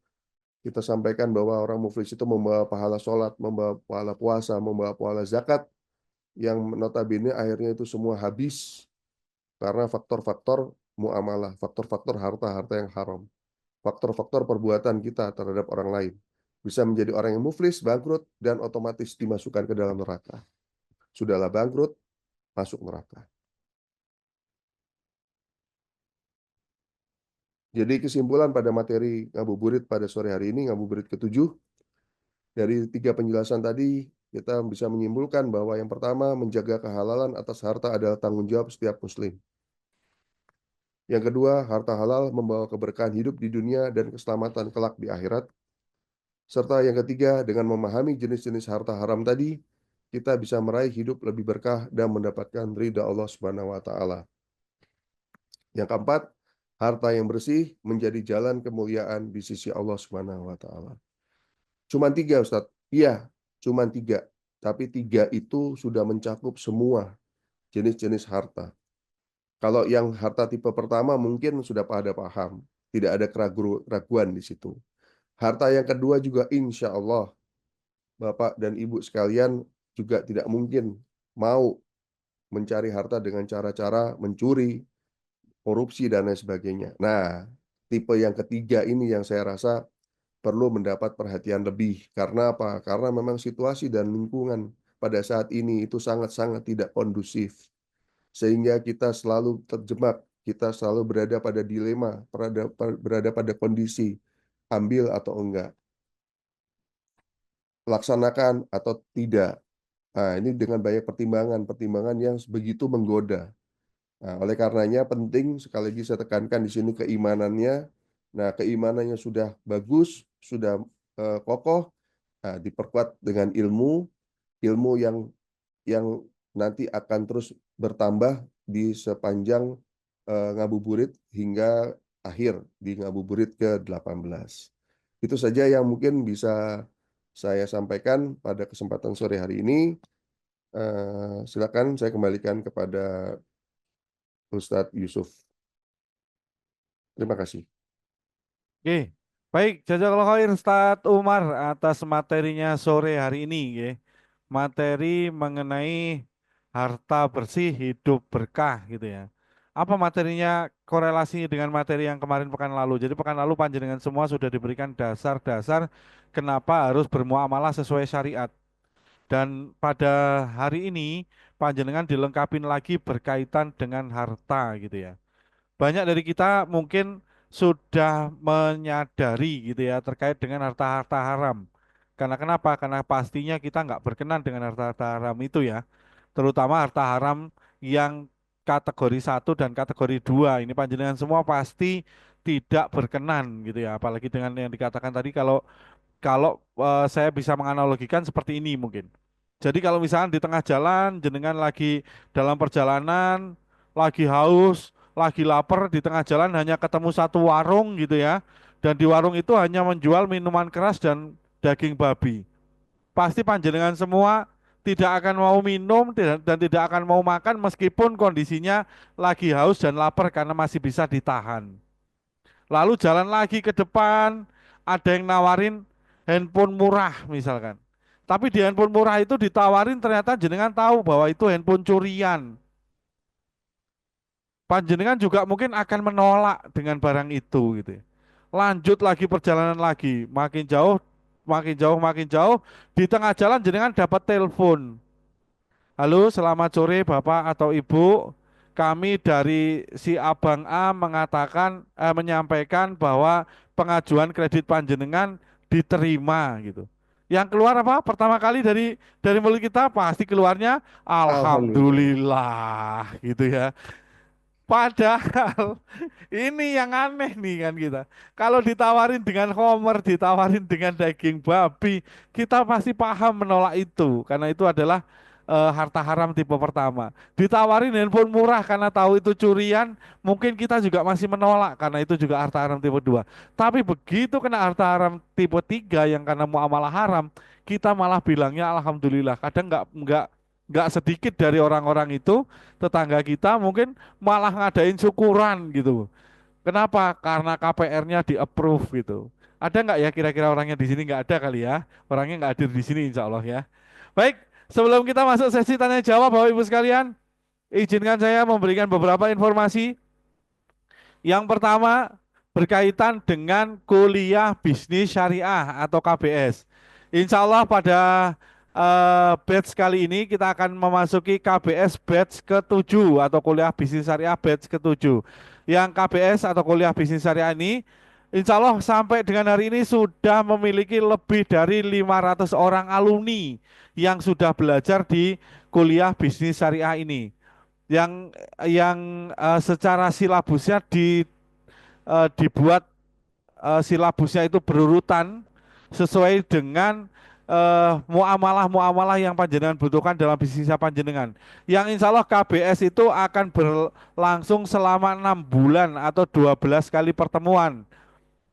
Speaker 2: kita sampaikan bahwa orang muflis itu membawa pahala sholat, membawa pahala puasa, membawa pahala zakat, yang notabene akhirnya itu semua habis karena faktor-faktor muamalah, faktor-faktor harta-harta yang haram, faktor-faktor perbuatan kita terhadap orang lain. Bisa menjadi orang yang muflis, bangkrut, dan otomatis dimasukkan ke dalam neraka. Sudahlah bangkrut, masuk neraka. Jadi kesimpulan pada materi ngabuburit pada sore hari ini, ngabuburit ketujuh, dari tiga penjelasan tadi, kita bisa menyimpulkan bahwa yang pertama, menjaga kehalalan atas harta adalah tanggung jawab setiap muslim. Yang kedua, harta halal membawa keberkahan hidup di dunia dan keselamatan kelak di akhirat. Serta yang ketiga, dengan memahami jenis-jenis harta haram tadi, kita bisa meraih hidup lebih berkah dan mendapatkan ridha Allah Subhanahu wa taala. Yang keempat, harta yang bersih menjadi jalan kemuliaan di sisi Allah Subhanahu wa taala. Cuman tiga, Ustadz. Iya, cuman tiga. Tapi tiga itu sudah mencakup semua jenis-jenis harta. Kalau yang harta tipe pertama mungkin sudah pada paham. Tidak ada keraguan di situ. Harta yang kedua juga insya Allah Bapak dan Ibu sekalian juga tidak mungkin mau mencari harta dengan cara-cara mencuri, korupsi, dan lain sebagainya. Nah, tipe yang ketiga ini yang saya rasa perlu mendapat perhatian lebih. Karena apa? Karena memang situasi dan lingkungan pada saat ini itu sangat-sangat tidak kondusif. Sehingga kita selalu terjebak, kita selalu berada pada dilema, berada pada kondisi ambil atau enggak, laksanakan atau tidak. Nah, ini dengan banyak pertimbangan-pertimbangan yang begitu menggoda. Nah, oleh karenanya penting sekali lagi saya tekankan di sini keimanannya. Nah, keimanannya sudah bagus, sudah kokoh, nah, diperkuat dengan ilmu, ilmu yang nanti akan terus bertambah di sepanjang ngabuburit hingga akhir di ngabuburit ke-18. Itu saja yang mungkin bisa saya sampaikan pada kesempatan sore hari ini. Silakan saya kembalikan kepada Ustadz Yusuf. Terima kasih.
Speaker 1: Oke, baik, jazakallahu khair Ustadz Umar atas materinya sore hari ini, ya. Materi mengenai harta bersih hidup berkah gitu ya. Apa materinya korelasinya dengan materi yang kemarin pekan lalu? Jadi pekan lalu panjenengan semua sudah diberikan dasar-dasar kenapa harus bermuamalah sesuai syariat. Dan pada hari ini panjenengan dilengkapin lagi berkaitan dengan harta gitu ya. Banyak dari kita mungkin sudah menyadari gitu ya terkait dengan harta-harta haram. Karena kenapa? Karena pastinya kita nggak berkenan dengan harta-harta haram itu ya. Terutama harta haram yang kategori satu dan kategori 2. Ini panjenengan semua pasti tidak berkenan gitu ya. Apalagi dengan yang dikatakan tadi kalau saya bisa menganalogikan seperti ini mungkin. Jadi kalau misalnya di tengah jalan, jenengan lagi dalam perjalanan, lagi haus, lagi lapar, di tengah jalan hanya ketemu satu warung gitu ya. Dan di warung itu hanya menjual minuman keras dan daging babi. Pasti panjenengan semua tidak akan mau minum dan tidak akan mau makan meskipun kondisinya lagi haus dan lapar karena masih bisa ditahan. Lalu jalan lagi ke depan, ada yang nawarin handphone murah misalkan. Tapi di handphone murah itu ditawarin ternyata jenengan tahu bahwa itu handphone curian. Panjenengan juga mungkin akan menolak dengan barang itu gitu ya. Lanjut lagi perjalanan lagi, makin jauh, makin jauh, makin jauh. Di tengah jalan jenengan dapat telepon. Halo, selamat sore Bapak atau Ibu. Kami dari si Abang A mengatakan menyampaikan bahwa pengajuan kredit panjenengan diterima gitu. Yang keluar apa? Pertama kali dari mulut kita pasti keluarnya
Speaker 2: Alhamdulillah.
Speaker 1: alhamdulillah gitu ya. Padahal ini yang aneh nih kan kita. Kalau ditawarin dengan homer, ditawarin dengan daging babi, kita pasti paham menolak itu karena itu adalah harta haram tipe pertama. Ditawarin handphone murah karena tahu itu curian, mungkin kita juga masih menolak karena itu juga harta haram tipe 2. Tapi begitu kena harta haram tipe 3 yang karena muamalah haram, kita malah bilangnya alhamdulillah. Kadang nggak sedikit dari orang-orang itu tetangga kita mungkin malah ngadain syukuran gitu. Kenapa? Karena KPR-nya di-approve gitu. Ada nggak ya kira-kira orangnya di sini nggak ada kali ya? Orangnya nggak hadir di sini insya Allah ya. Baik, sebelum kita masuk sesi tanya jawab Bapak Ibu sekalian, izinkan saya memberikan beberapa informasi. Yang pertama berkaitan dengan kuliah bisnis syariah atau KBS. Insya Allah pada batch kali ini kita akan memasuki KBS batch ke-7 atau kuliah bisnis syariah batch ke-7. Yang KBS atau kuliah bisnis syariah ini insya Allah sampai dengan hari ini sudah memiliki lebih dari 500 orang alumni yang sudah belajar di kuliah bisnis syariah ini. Yang secara silabusnya dibuat silabusnya itu berurutan sesuai dengan muamalah-muamalah yang panjenengan butuhkan dalam bisnis panjenengan. Yang insya Allah KBS itu akan berlangsung selama 6 bulan atau 12 kali pertemuan,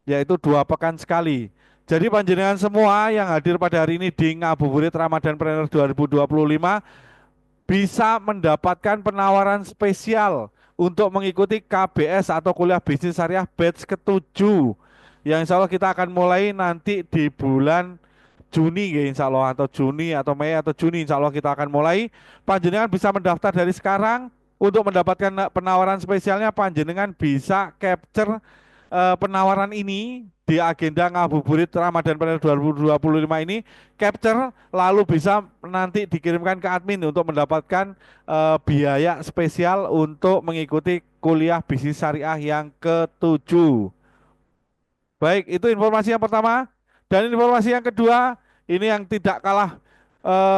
Speaker 1: yaitu 2 pekan sekali. Jadi panjenengan semua yang hadir pada hari ini di Ngabuburit Ramadan Planner 2025 bisa mendapatkan penawaran spesial untuk mengikuti KBS atau kuliah bisnis syariah batch ke-7 yang insya Allah kita akan mulai nanti di bulan Juni ya insya Allah, atau Juni atau Mei atau Juni insya Allah kita akan mulai. Panjenengan bisa mendaftar dari sekarang. Untuk mendapatkan penawaran spesialnya, panjenengan bisa capture penawaran ini di agenda ngabuburit Ramadan pada 2025 ini, capture lalu bisa nanti dikirimkan ke admin untuk mendapatkan biaya spesial untuk mengikuti kuliah bisnis syariah yang ketujuh. Baik, itu informasi yang pertama. Dan informasi yang kedua, ini yang tidak kalah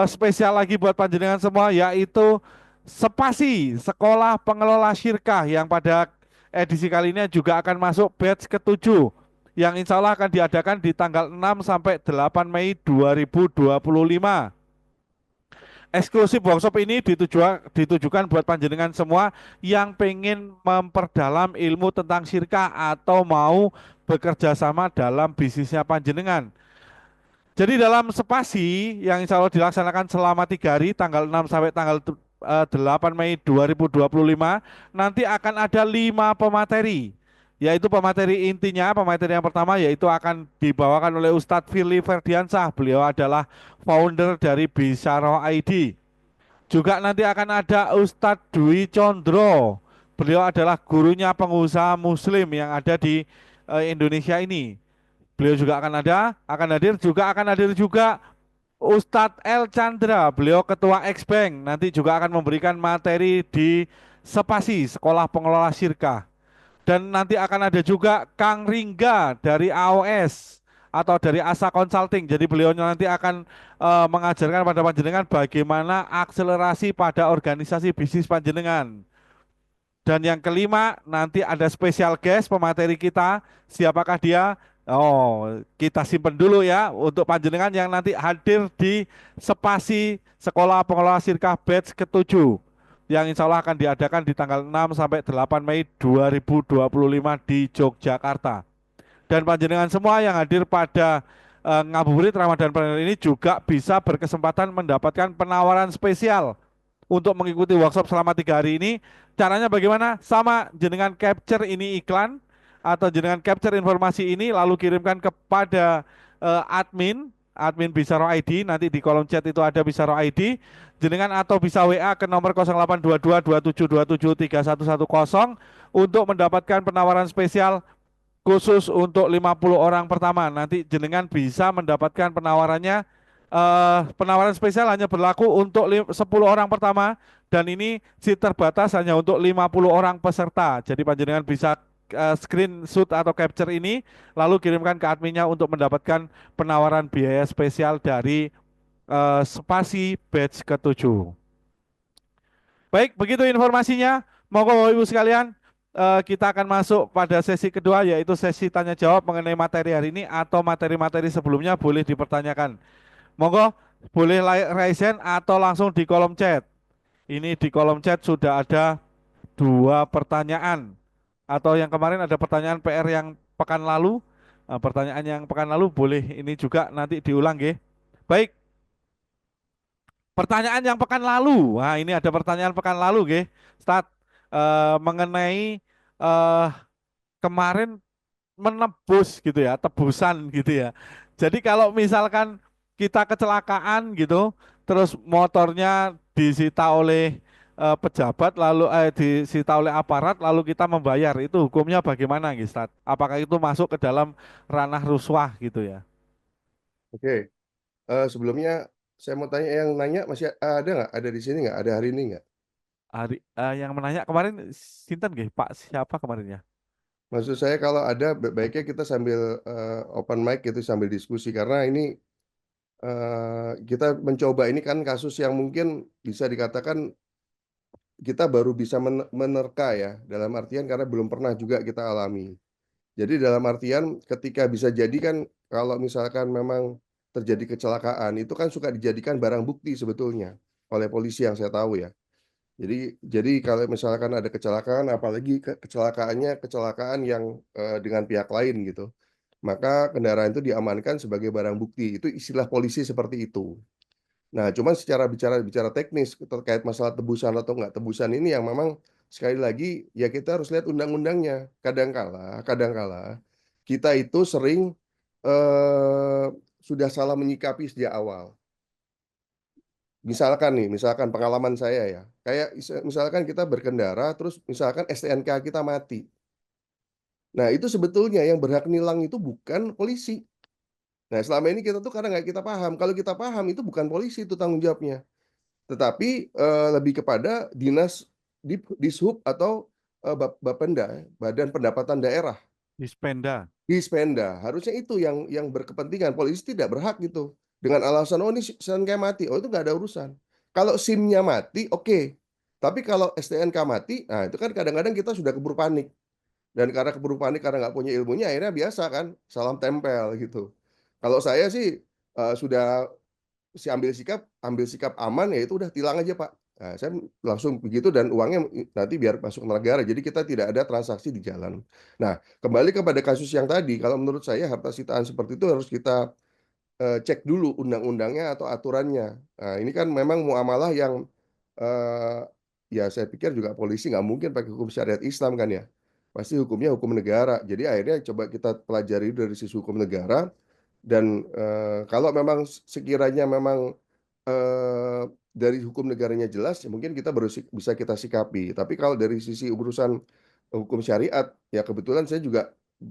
Speaker 1: spesial lagi buat panjenengan semua, yaitu Sepasi, Sekolah Pengelola Syirkah, yang pada edisi kali ini juga akan masuk batch ketujuh, yang insya Allah akan diadakan di tanggal 6 sampai 8 Mei 2025. Eksklusif workshop ini ditujukan buat panjenengan semua yang pengen memperdalam ilmu tentang syirkah atau mau bekerja sama dalam bisnisnya panjenengan. Jadi dalam Sepasi yang insya Allah dilaksanakan selama 3 hari, tanggal 6 sampai tanggal 8 Mei 2025, nanti akan ada 5 pemateri. Yaitu pemateri intinya, pemateri yang pertama yaitu akan dibawakan oleh Ustadz Firly Ferdiansah. Beliau adalah founder dari Bisyarah ID. Juga nanti akan ada Ustadz Dwi Condro. Beliau adalah gurunya pengusaha muslim yang ada di Indonesia ini. Beliau juga akan hadir juga Ustadz El Chandra. Beliau ketua X-Bank. Nanti juga akan memberikan materi di Sepasi, Sekolah Pengelola Syirkah. Dan nanti akan ada juga Kang Ringga dari AOS atau dari Asa Consulting. Jadi beliau nanti akan mengajarkan pada panjenengan bagaimana akselerasi pada organisasi bisnis panjenengan. Dan yang kelima, nanti ada special guest pemateri kita. Siapakah dia? Oh, kita simpen dulu ya untuk panjenengan yang nanti hadir di Sepasi, Sekolah Pengelola Syirkah batch ketujuh, yang insya Allah akan diadakan di tanggal 6 sampai 8 Mei 2025 di Yogyakarta. Dan panjenengan semua yang hadir pada ngabuburit Ramadan Planner ini juga bisa berkesempatan mendapatkan penawaran spesial untuk mengikuti workshop selama 3 hari ini. Caranya bagaimana? Sama, jenengan capture ini iklan atau jenengan capture informasi ini lalu kirimkan kepada admin Bisaro ID. Nanti di kolom chat itu ada Bisaro ID. Jenengan atau bisa WA ke nomor 0822 2727 3110 untuk mendapatkan penawaran spesial khusus untuk 50 orang pertama. Nanti jenengan bisa mendapatkan penawarannya, penawaran spesial hanya berlaku untuk 10 orang pertama, dan ini seat terbatas hanya untuk 50 orang peserta. Jadi panjenengan bisa screenshot atau capture ini lalu kirimkan ke adminnya untuk mendapatkan penawaran biaya spesial dari Spasi batch ketujuh. Baik, begitu informasinya. Monggo Bapak Ibu sekalian, kita akan masuk pada sesi kedua, yaitu sesi tanya jawab mengenai materi hari ini, atau materi-materi sebelumnya boleh dipertanyakan. Monggo, boleh raise hand atau langsung di kolom chat. Ini di kolom chat sudah ada 2 pertanyaan. Atau yang kemarin ada pertanyaan PR yang pekan lalu, pertanyaan yang pekan lalu boleh ini juga nanti diulang, nggih. Baik, pertanyaan yang pekan lalu. Nah, ini ada pertanyaan pekan lalu, nggih. Start mengenai eh, kemarin menebus gitu ya, tebusan gitu ya. Jadi kalau misalkan kita kecelakaan gitu, terus motornya disita oleh pejabat, lalu disita oleh aparat, lalu kita membayar, itu hukumnya bagaimana, Gistat? Apakah itu masuk ke dalam ranah ruswah gitu ya?
Speaker 2: Oke, sebelumnya saya mau tanya, yang nanya masih ada nggak? Ada di sini nggak? Ada hari ini nggak?
Speaker 1: Yang menanya kemarin Sinten nggih, Pak siapa kemarin ya?
Speaker 2: Maksud saya kalau ada, baiknya kita sambil open mic gitu, sambil diskusi, karena ini kita mencoba, ini kan kasus yang mungkin bisa dikatakan kita baru bisa menerka ya, dalam artian karena belum pernah juga kita alami. Jadi dalam artian ketika bisa jadi kan, kalau misalkan memang terjadi kecelakaan itu kan suka dijadikan barang bukti sebetulnya oleh polisi yang saya tahu ya. Jadi kalau misalkan ada kecelakaan, apalagi kecelakaannya kecelakaan yang dengan pihak lain gitu, maka kendaraan itu diamankan sebagai barang bukti. Itu istilah polisi seperti itu. Nah, cuman secara bicara bicara teknis terkait masalah tebusan atau nggak tebusan ini yang memang sekali lagi ya kita harus lihat undang-undangnya. Kadangkala kita itu sering, eee, sudah salah menyikapi sejak awal. Misalkan nih, misalkan pengalaman saya ya, kayak misalkan kita berkendara, terus misalkan STNK kita mati. Nah, itu sebetulnya yang berhak nilang itu bukan polisi. Nah, selama ini kita tuh karena nggak kita paham. Kalau kita paham itu bukan polisi itu tanggung jawabnya, tetapi lebih kepada dinas Dishub atau Bapenda, Badan Pendapatan Daerah.
Speaker 1: Dispenda.
Speaker 2: Dispenda. Harusnya itu yang berkepentingan. Polisi tidak berhak gitu. Dengan alasan, oh ini STNK mati. Oh itu nggak ada urusan. Kalau SIM-nya mati, oke. Tapi kalau STNK mati, nah itu kan kadang-kadang kita sudah keburu panik. Dan karena keburu panik, karena nggak punya ilmunya, akhirnya biasa kan, salam tempel gitu. Kalau saya sih sudah ambil sikap aman, ya itu udah tilang aja Pak. Nah, saya langsung begitu dan uangnya nanti biar masuk ke negara. Jadi kita tidak ada transaksi di jalan. Nah, kembali kepada kasus yang tadi, kalau menurut saya harta sitaan seperti itu harus kita cek dulu undang-undangnya atau aturannya. Nah, ini kan memang muamalah yang eh, ya saya pikir juga polisi nggak mungkin pakai hukum syariat Islam kan ya. Pasti hukumnya hukum negara. Jadi akhirnya coba kita pelajari dari sisi hukum negara dan kalau memang sekiranya memang eh, dari hukum negaranya jelas, ya mungkin kita baru bisa kita sikapi. Tapi kalau dari sisi urusan hukum syariat, ya kebetulan saya juga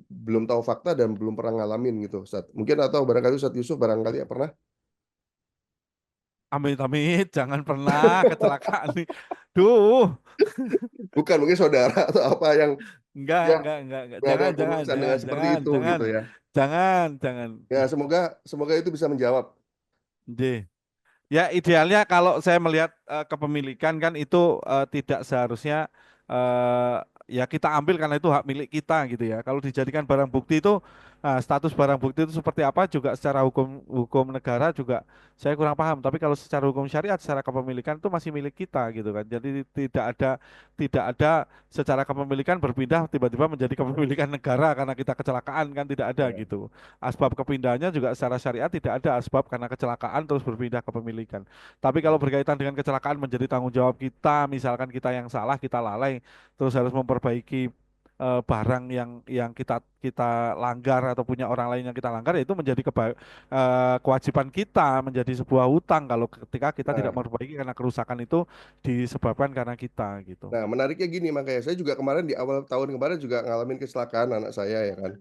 Speaker 2: belum tahu fakta dan belum pernah ngalamin gitu, Ustaz. Mungkin atau barangkali Ustaz Yusuf barangkali ya pernah?
Speaker 1: Amit-amit, jangan pernah kecelakaan nih. Duh,
Speaker 2: Bukan, mungkin saudara atau apa yang
Speaker 1: enggak,
Speaker 2: ya
Speaker 1: enggak, enggak.
Speaker 2: yang ada
Speaker 1: Jangan, jangan,
Speaker 2: berurusan
Speaker 1: jangan,
Speaker 2: dengan seperti
Speaker 1: jangan,
Speaker 2: itu
Speaker 1: jangan,
Speaker 2: gitu ya.
Speaker 1: jangan, jangan.
Speaker 2: Ya semoga semoga itu bisa menjawab.
Speaker 1: J. Ya, idealnya kalau saya melihat kepemilikan kan itu tidak seharusnya eh, ya kita ambil karena itu hak milik kita gitu ya. Kalau dijadikan barang bukti itu status barang bukti itu seperti apa juga secara hukum hukum negara juga saya kurang paham. Tapi kalau secara hukum syariat, secara kepemilikan itu masih milik kita gitu kan. Jadi tidak ada secara kepemilikan berpindah tiba-tiba menjadi kepemilikan negara karena kita kecelakaan kan tidak ada
Speaker 2: Ya,
Speaker 1: gitu. Asbab kepindahannya juga secara syariat tidak ada asbab karena kecelakaan terus berpindah kepemilikan. Tapi kalau
Speaker 2: ya.
Speaker 1: berkaitan dengan kecelakaan menjadi tanggung jawab kita, misalkan kita yang salah, kita lalai, terus harus memperbaiki barang yang kita kita langgar atau punya orang lain yang kita langgar, ya itu menjadi kewajiban kita, menjadi sebuah hutang kalau ketika kita tidak
Speaker 2: Nah,
Speaker 1: memperbaiki karena kerusakan itu disebabkan karena kita gitu.
Speaker 2: nah menariknya gini makanya saya juga kemarin di awal tahun kemarin juga ngalamin kecelakaan anak saya ya kan.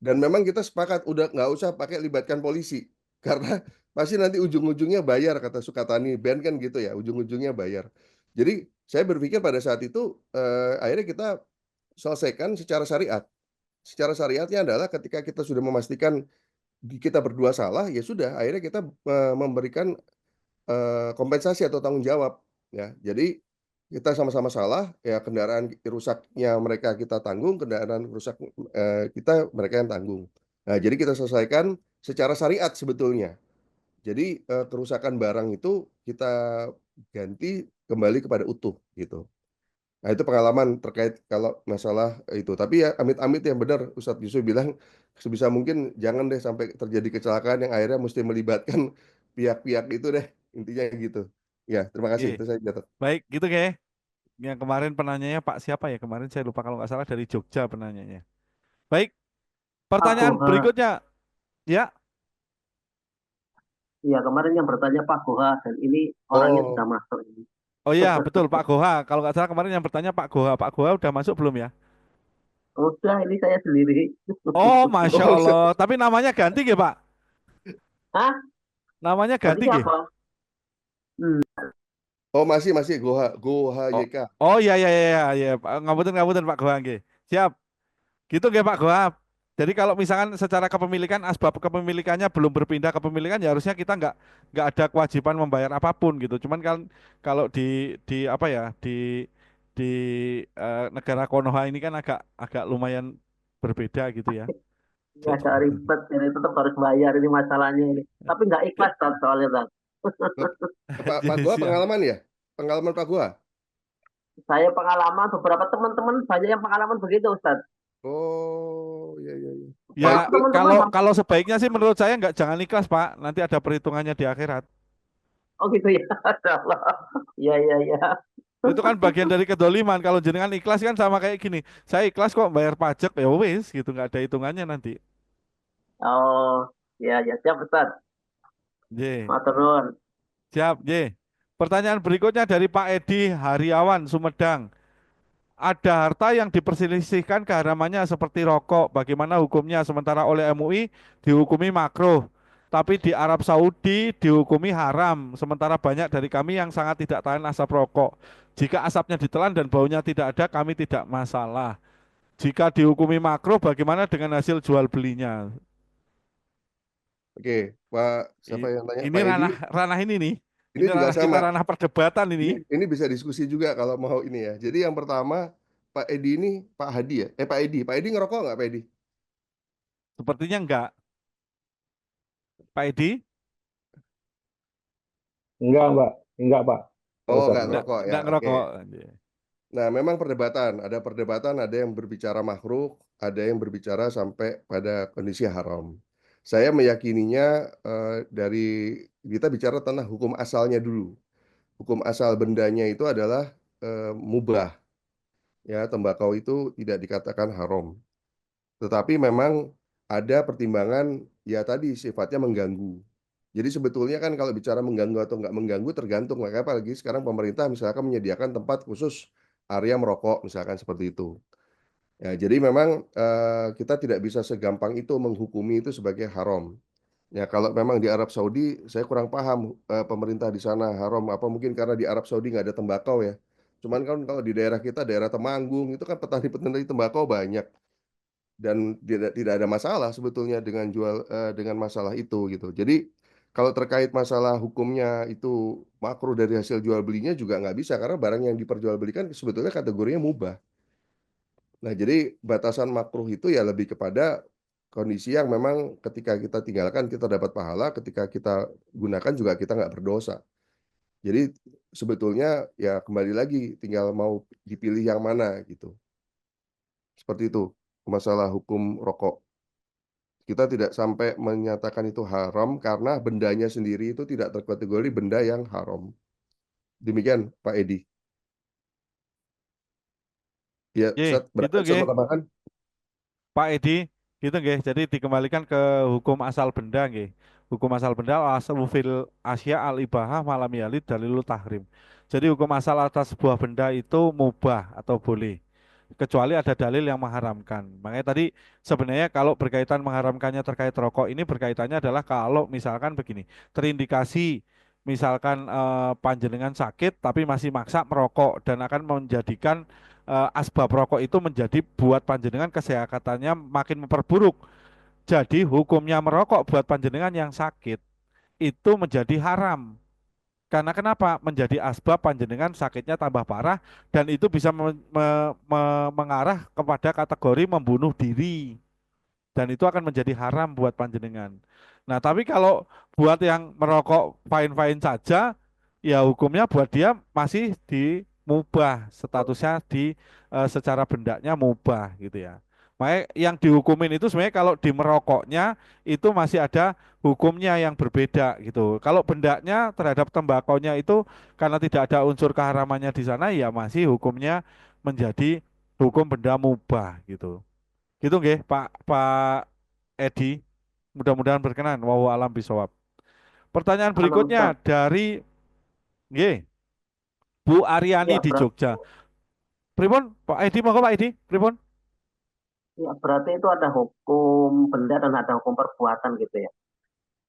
Speaker 2: Dan memang kita sepakat udah nggak usah pakai libatkan polisi karena pasti nanti ujung-ujungnya bayar kata Sukatani band kan gitu ya ujung-ujungnya bayar. Jadi saya berpikir pada saat itu akhirnya kita selesaikan secara syariat. Secara syariatnya adalah ketika kita sudah memastikan kita berdua salah ya sudah akhirnya kita memberikan kompensasi atau tanggung jawab ya. Jadi kita sama-sama salah ya kendaraan rusaknya mereka kita tanggung, kendaraan rusak kita mereka yang tanggung. Nah, jadi kita selesaikan secara syariat sebetulnya. Jadi kerusakan barang itu kita ganti kembali kepada utuh gitu. Nah, itu pengalaman terkait kalau masalah itu. Tapi ya amit-amit yang benar Ustadz Yusuf bilang sebisa mungkin jangan deh sampai terjadi kecelakaan yang akhirnya mesti melibatkan pihak-pihak itu deh. Intinya gitu. Ya, terima kasih.
Speaker 1: Oke,
Speaker 2: Itu saya catat.
Speaker 1: baik gitu ke. Yang kemarin penanyanya Pak siapa ya? Kemarin saya lupa kalau nggak salah dari Jogja penanyanya. Baik,
Speaker 3: Pak
Speaker 1: pertanyaan
Speaker 3: Goha,
Speaker 1: berikutnya. Ya,
Speaker 3: iya kemarin yang bertanya Pak Goha dan ini orangnya sudah
Speaker 2: Oh,
Speaker 3: masuk ini.
Speaker 1: oh iya betul Pak Goha. Kalau nggak salah kemarin yang bertanya Pak Goha. Pak Goha udah masuk belum ya?
Speaker 3: Udah ini saya sendiri.
Speaker 1: Oh, Masya
Speaker 2: oh,
Speaker 1: Allah. Tapi namanya ganti ya Pak?
Speaker 3: Hah?
Speaker 1: Namanya
Speaker 3: Berarti
Speaker 1: ganti ya?
Speaker 3: siapa? Hmm,
Speaker 2: oh masih Goha Goha
Speaker 1: Oh,
Speaker 2: YK.
Speaker 1: oh iya iya iya iya. Iya. Ngapunten ngapunten Pak Goha nggih. Siap. Gitu nggih Pak Goha. Jadi kalau misalkan secara kepemilikan asbab kepemilikannya belum berpindah kepemilikan ya harusnya kita nggak ada kewajiban membayar apapun gitu. Cuman kan kalau di apa ya di negara Konoha ini kan agak agak lumayan berbeda gitu ya.
Speaker 3: ini agak ribet ini tetap harus bayar ini masalahnya ini. Tapi nggak ikhlas kan soalnya kan.
Speaker 2: Oh, Pak
Speaker 1: Jadi
Speaker 2: Goha
Speaker 1: siap.
Speaker 2: pengalaman ya? Pengalaman Pak Goha?
Speaker 3: Saya pengalaman beberapa teman-teman banyak yang pengalaman begitu Ustaz.
Speaker 2: Oh, iya iya iya. Nah,
Speaker 3: Malah
Speaker 1: Ya
Speaker 2: itu
Speaker 3: teman-teman
Speaker 1: kalau kalau sebaiknya sih menurut saya nggak jangan ikhlas Pak. Nanti ada perhitungannya di akhirat.
Speaker 3: oh gitu ya. Ada Allah. Iya iya iya.
Speaker 1: Itu kan bagian dari kedoliman. Kalau jenengan ikhlas kan sama kayak gini. Saya ikhlas kok bayar pajak ya wis gitu nggak ada hitungannya nanti.
Speaker 3: Oh. Ya, ya siap Ustaz.
Speaker 1: J.
Speaker 3: Matur nuwun.
Speaker 1: Siap, J. Pertanyaan berikutnya dari Pak Edi Hariawan, Sumedang. Ada harta yang diperselisihkan keharamannya seperti rokok. Bagaimana hukumnya? Sementara oleh MUI dihukumi makruh. Tapi di Arab Saudi dihukumi haram. Sementara banyak dari kami yang sangat tidak tahan asap rokok. Jika asapnya ditelan dan baunya tidak ada, kami tidak masalah. Jika dihukumi makruh, bagaimana dengan hasil jual belinya?
Speaker 2: Oke, Pak, siapa
Speaker 1: I-
Speaker 2: yang tanya?
Speaker 1: Ini
Speaker 2: Pak Edi,
Speaker 1: ranah ranah ini nih.
Speaker 2: ini
Speaker 1: Ini
Speaker 2: juga
Speaker 1: ranah kita,
Speaker 2: sama.
Speaker 1: ranah perdebatan
Speaker 2: Ini
Speaker 1: ini.
Speaker 2: ini bisa diskusi juga kalau mau ini ya. Jadi yang pertama, Pak Edi ini, Pak Hadi ya? Pak Edi ngerokok nggak Pak Edi?
Speaker 1: Sepertinya enggak. Pak Edi?
Speaker 4: Enggak, Mbak. Enggak, Pak
Speaker 2: Oh,
Speaker 4: Ustadz.
Speaker 2: nggak
Speaker 4: Enggak.
Speaker 2: ngerokok ya.
Speaker 1: Enggak
Speaker 2: Oke.
Speaker 1: ngerokok.
Speaker 2: Nah, memang perdebatan, ada yang berbicara makruh, ada yang berbicara sampai pada kondisi haram. Saya meyakininya dari kita bicara tentang hukum asalnya dulu. Hukum asal bendanya itu adalah mubah, ya, tembakau itu tidak dikatakan haram. Tetapi memang ada pertimbangan ya tadi sifatnya mengganggu. Jadi sebetulnya kan kalau bicara mengganggu atau nggak mengganggu tergantung. Makanya apalagi sekarang pemerintah misalkan menyediakan tempat khusus area merokok misalkan seperti itu. Ya, jadi memang kita tidak bisa segampang itu menghukumi itu sebagai haram. Ya kalau memang di Arab Saudi saya kurang paham pemerintah di sana haram apa mungkin karena di Arab Saudi nggak ada tembakau ya. Cuman kan kalau di daerah kita daerah Temanggung itu kan petani-petani tembakau banyak dan tidak ada masalah sebetulnya dengan masalah itu gitu. Jadi kalau terkait masalah hukumnya itu makruh dari hasil jual belinya juga nggak bisa karena barang yang diperjualbelikan sebetulnya kategorinya mubah. Nah, jadi batasan makruh itu ya lebih kepada kondisi yang memang ketika kita tinggalkan kita dapat pahala, ketika kita gunakan juga kita nggak berdosa. Jadi sebetulnya ya kembali lagi tinggal mau dipilih yang mana gitu. Seperti itu masalah hukum rokok. Kita tidak sampai menyatakan itu haram karena bendanya sendiri itu tidak terkategori benda yang haram. Demikian Pak Edi. Ya,
Speaker 1: Ye,
Speaker 2: Ustaz,
Speaker 1: gitu
Speaker 2: berapa
Speaker 1: nggih,
Speaker 2: sama tambahan?
Speaker 1: Pak Edi, gitu nggih. Jadi dikembalikan ke hukum asal benda nggih. Hukum asal benda asal fil asya al ibahah malam yalid dalilul tahrim. Jadi hukum asal atas sebuah benda itu mubah atau boleh, kecuali ada dalil yang mengharamkan. Makanya tadi sebenarnya kalau berkaitan mengharamkannya terkait rokok ini berkaitannya adalah kalau misalkan begini, terindikasi misalkan panjenengan sakit tapi masih maksa merokok dan akan menjadikan asbab rokok itu menjadi buat panjenengan kesehatannya makin memperburuk. Jadi hukumnya merokok buat panjenengan yang sakit itu menjadi haram. Karena kenapa? Menjadi asbab panjenengan sakitnya tambah parah dan itu bisa mengarah kepada kategori membunuh diri dan itu akan menjadi haram buat panjenengan. Nah, tapi kalau buat yang merokok fine-fine saja, ya hukumnya buat dia masih di mubah, statusnya di secara bendanya mubah gitu ya. Makanya yang dihukumin itu sebenarnya kalau di merokoknya itu masih ada hukumnya yang berbeda gitu. Kalau bendanya terhadap tembakonya itu karena tidak ada unsur keharamannya di sana ya masih hukumnya menjadi hukum benda mubah gitu. Gitu nggih, Pak Edi. Mudah-mudahan berkenan. Wallahu alam bisawab. Pertanyaan
Speaker 3: Anu
Speaker 1: berikutnya
Speaker 3: Ustaz,
Speaker 1: dari nggih, Bu
Speaker 3: ya
Speaker 1: Aryani di
Speaker 3: berarti,
Speaker 1: Jogja. Pripun, Pak Edi, monggo Pak Edi, pripun?
Speaker 3: ya berarti itu ada hukum benda dan ada hukum perbuatan gitu ya.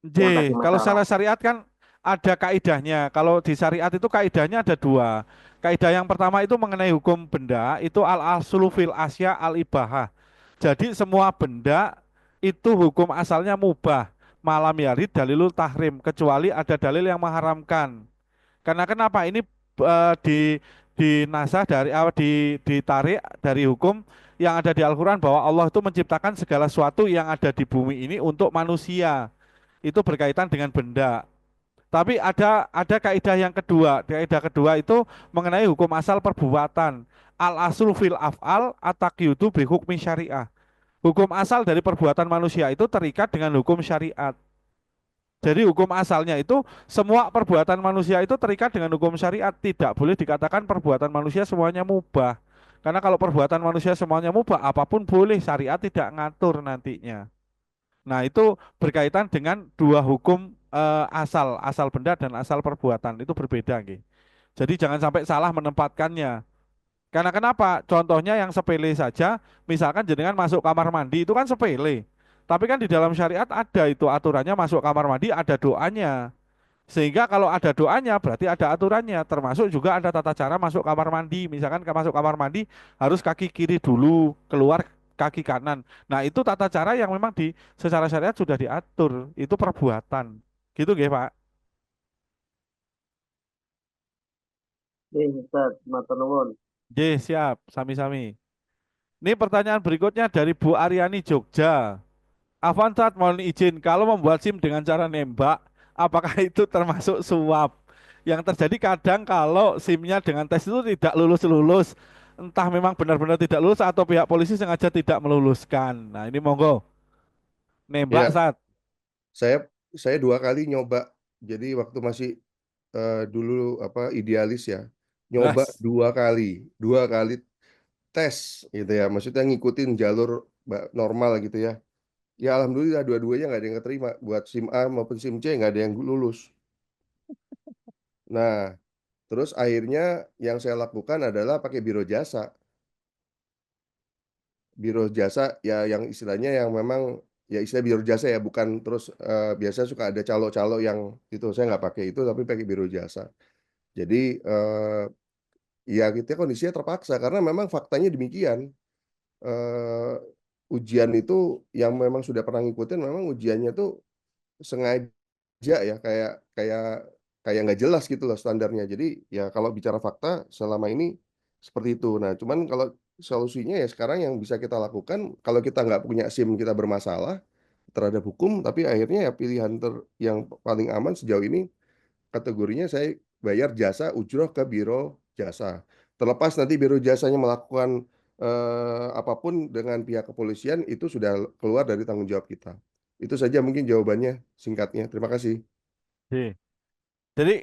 Speaker 1: J,
Speaker 3: Yang tadi
Speaker 1: kalau
Speaker 3: masalah
Speaker 1: secara
Speaker 3: rokok.
Speaker 1: syariat kan ada kaidahnya. Kalau di syariat itu kaidahnya ada dua. Kaidah yang pertama itu mengenai hukum benda, itu al-aslu fil asya al-ibahah. Jadi semua benda itu hukum asalnya mubah. Malam yarid dalilul tahrim, kecuali ada dalil yang mengharamkan. Karena kenapa? Ini dinasah dari ditarik dari hukum yang ada di Al-Qur'an bahwa Allah itu menciptakan segala sesuatu yang ada di bumi ini untuk manusia. Itu berkaitan dengan benda. Tapi ada kaidah yang kedua. Kaidah kedua itu mengenai hukum asal perbuatan. Al aslu fil af'al atakyudu bi hukmi syariah. Hukum asal dari perbuatan manusia itu terikat dengan hukum syariat. Jadi hukum asalnya itu semua perbuatan manusia itu terikat dengan hukum syariat. Tidak boleh dikatakan perbuatan manusia semuanya mubah. Karena kalau perbuatan manusia semuanya mubah, apapun boleh, syariat tidak ngatur nantinya. Nah, itu berkaitan dengan dua hukum asal, asal benda dan asal perbuatan itu berbeda, nggih. Jadi jangan sampai salah menempatkannya. Karena kenapa? Contohnya yang sepele saja, misalkan jenengan masuk kamar mandi itu kan sepele. Tapi kan di dalam syariat ada itu aturannya masuk kamar mandi ada doanya. Sehingga kalau ada doanya berarti ada aturannya, termasuk juga ada tata cara masuk kamar mandi. Misalkan masuk kamar mandi harus kaki kiri dulu, keluar kaki kanan. Nah, itu tata cara yang memang di secara syariat sudah diatur. Itu perbuatan. Gitu nggih, Pak.
Speaker 3: Ustaz, matur nuwun.
Speaker 1: Nggih, siap, sami-sami. Ini pertanyaan berikutnya dari Bu Aryani Jogja. Afwan Ustadz, mohon izin, kalau membuat SIM dengan cara nembak, apakah itu termasuk suap? Yang terjadi kadang kalau SIM-nya dengan tes itu tidak lulus-lulus, entah memang benar-benar tidak lulus atau pihak polisi sengaja tidak meluluskan. Nah, ini monggo, nembak
Speaker 2: Ya,
Speaker 1: saat.
Speaker 2: saya saya 2 kali nyoba. Jadi waktu masih dulu apa idealis ya, nyoba
Speaker 1: Las.
Speaker 2: 2 kali, 2 kali tes gitu ya. Maksudnya ngikutin jalur normal gitu ya. Ya alhamdulillah dua-duanya nggak ada yang keterima. Buat SIM A maupun SIM C nggak ada yang lulus. Nah, terus akhirnya yang saya lakukan adalah pakai biro jasa. Biro jasa ya yang istilahnya yang memang ya istilah biro jasa ya bukan terus biasa suka ada calo-calo yang itu saya nggak pakai itu tapi pakai biro jasa. Jadi ya kita kondisinya terpaksa karena memang faktanya demikian. Eh, Ujian itu yang memang sudah pernah ngikutin memang ujiannya tuh sengaja ya kayak kayak kayak nggak jelas gitu loh standarnya. Jadi ya kalau bicara fakta selama ini seperti itu. Nah, cuman kalau solusinya ya sekarang yang bisa kita lakukan kalau kita nggak punya SIM kita bermasalah terhadap hukum, tapi akhirnya ya pilihan yang paling aman sejauh ini kategorinya saya bayar jasa ujroh ke biro jasa. Terlepas nanti biro jasanya melakukan apapun dengan pihak kepolisian itu sudah keluar dari tanggung jawab kita. Itu saja mungkin jawabannya singkatnya. Terima kasih.
Speaker 1: Oke. Jadi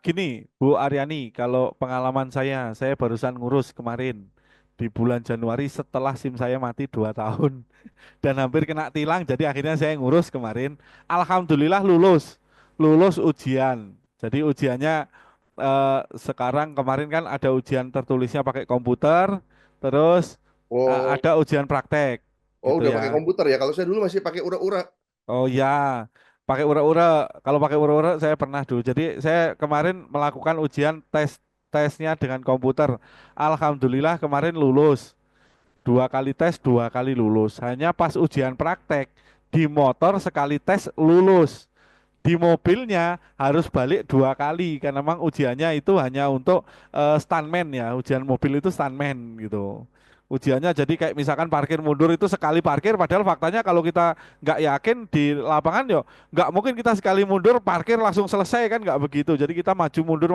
Speaker 1: gini, Bu Aryani, kalau pengalaman saya barusan ngurus kemarin di bulan Januari setelah SIM saya mati 2 tahun. Dan hampir kena tilang jadi akhirnya saya ngurus kemarin alhamdulillah lulus ujian jadi ujiannya sekarang kemarin kan ada ujian tertulisnya pakai komputer terus
Speaker 2: Oh,
Speaker 1: ada ujian praktek
Speaker 2: oh
Speaker 1: gitu
Speaker 2: udah pakai
Speaker 1: ya.
Speaker 2: komputer ya. Kalau saya dulu masih pakai ura-ura.
Speaker 1: Oh ya, pakai ura-ura. Kalau pakai ura-ura saya pernah dulu. Jadi saya kemarin melakukan ujian tesnya dengan komputer. Alhamdulillah kemarin lulus. 2 kali tes, 2 kali lulus. Hanya pas ujian praktek di motor sekali tes lulus. Di mobilnya harus balik 2 kali karena memang ujiannya itu hanya untuk stuntman ya. Ujian mobil itu stuntman gitu. Ujiannya jadi kayak misalkan parkir mundur itu sekali parkir, padahal faktanya kalau kita nggak yakin di lapangan yo nggak mungkin kita sekali mundur parkir langsung selesai kan nggak begitu. Jadi kita maju mundur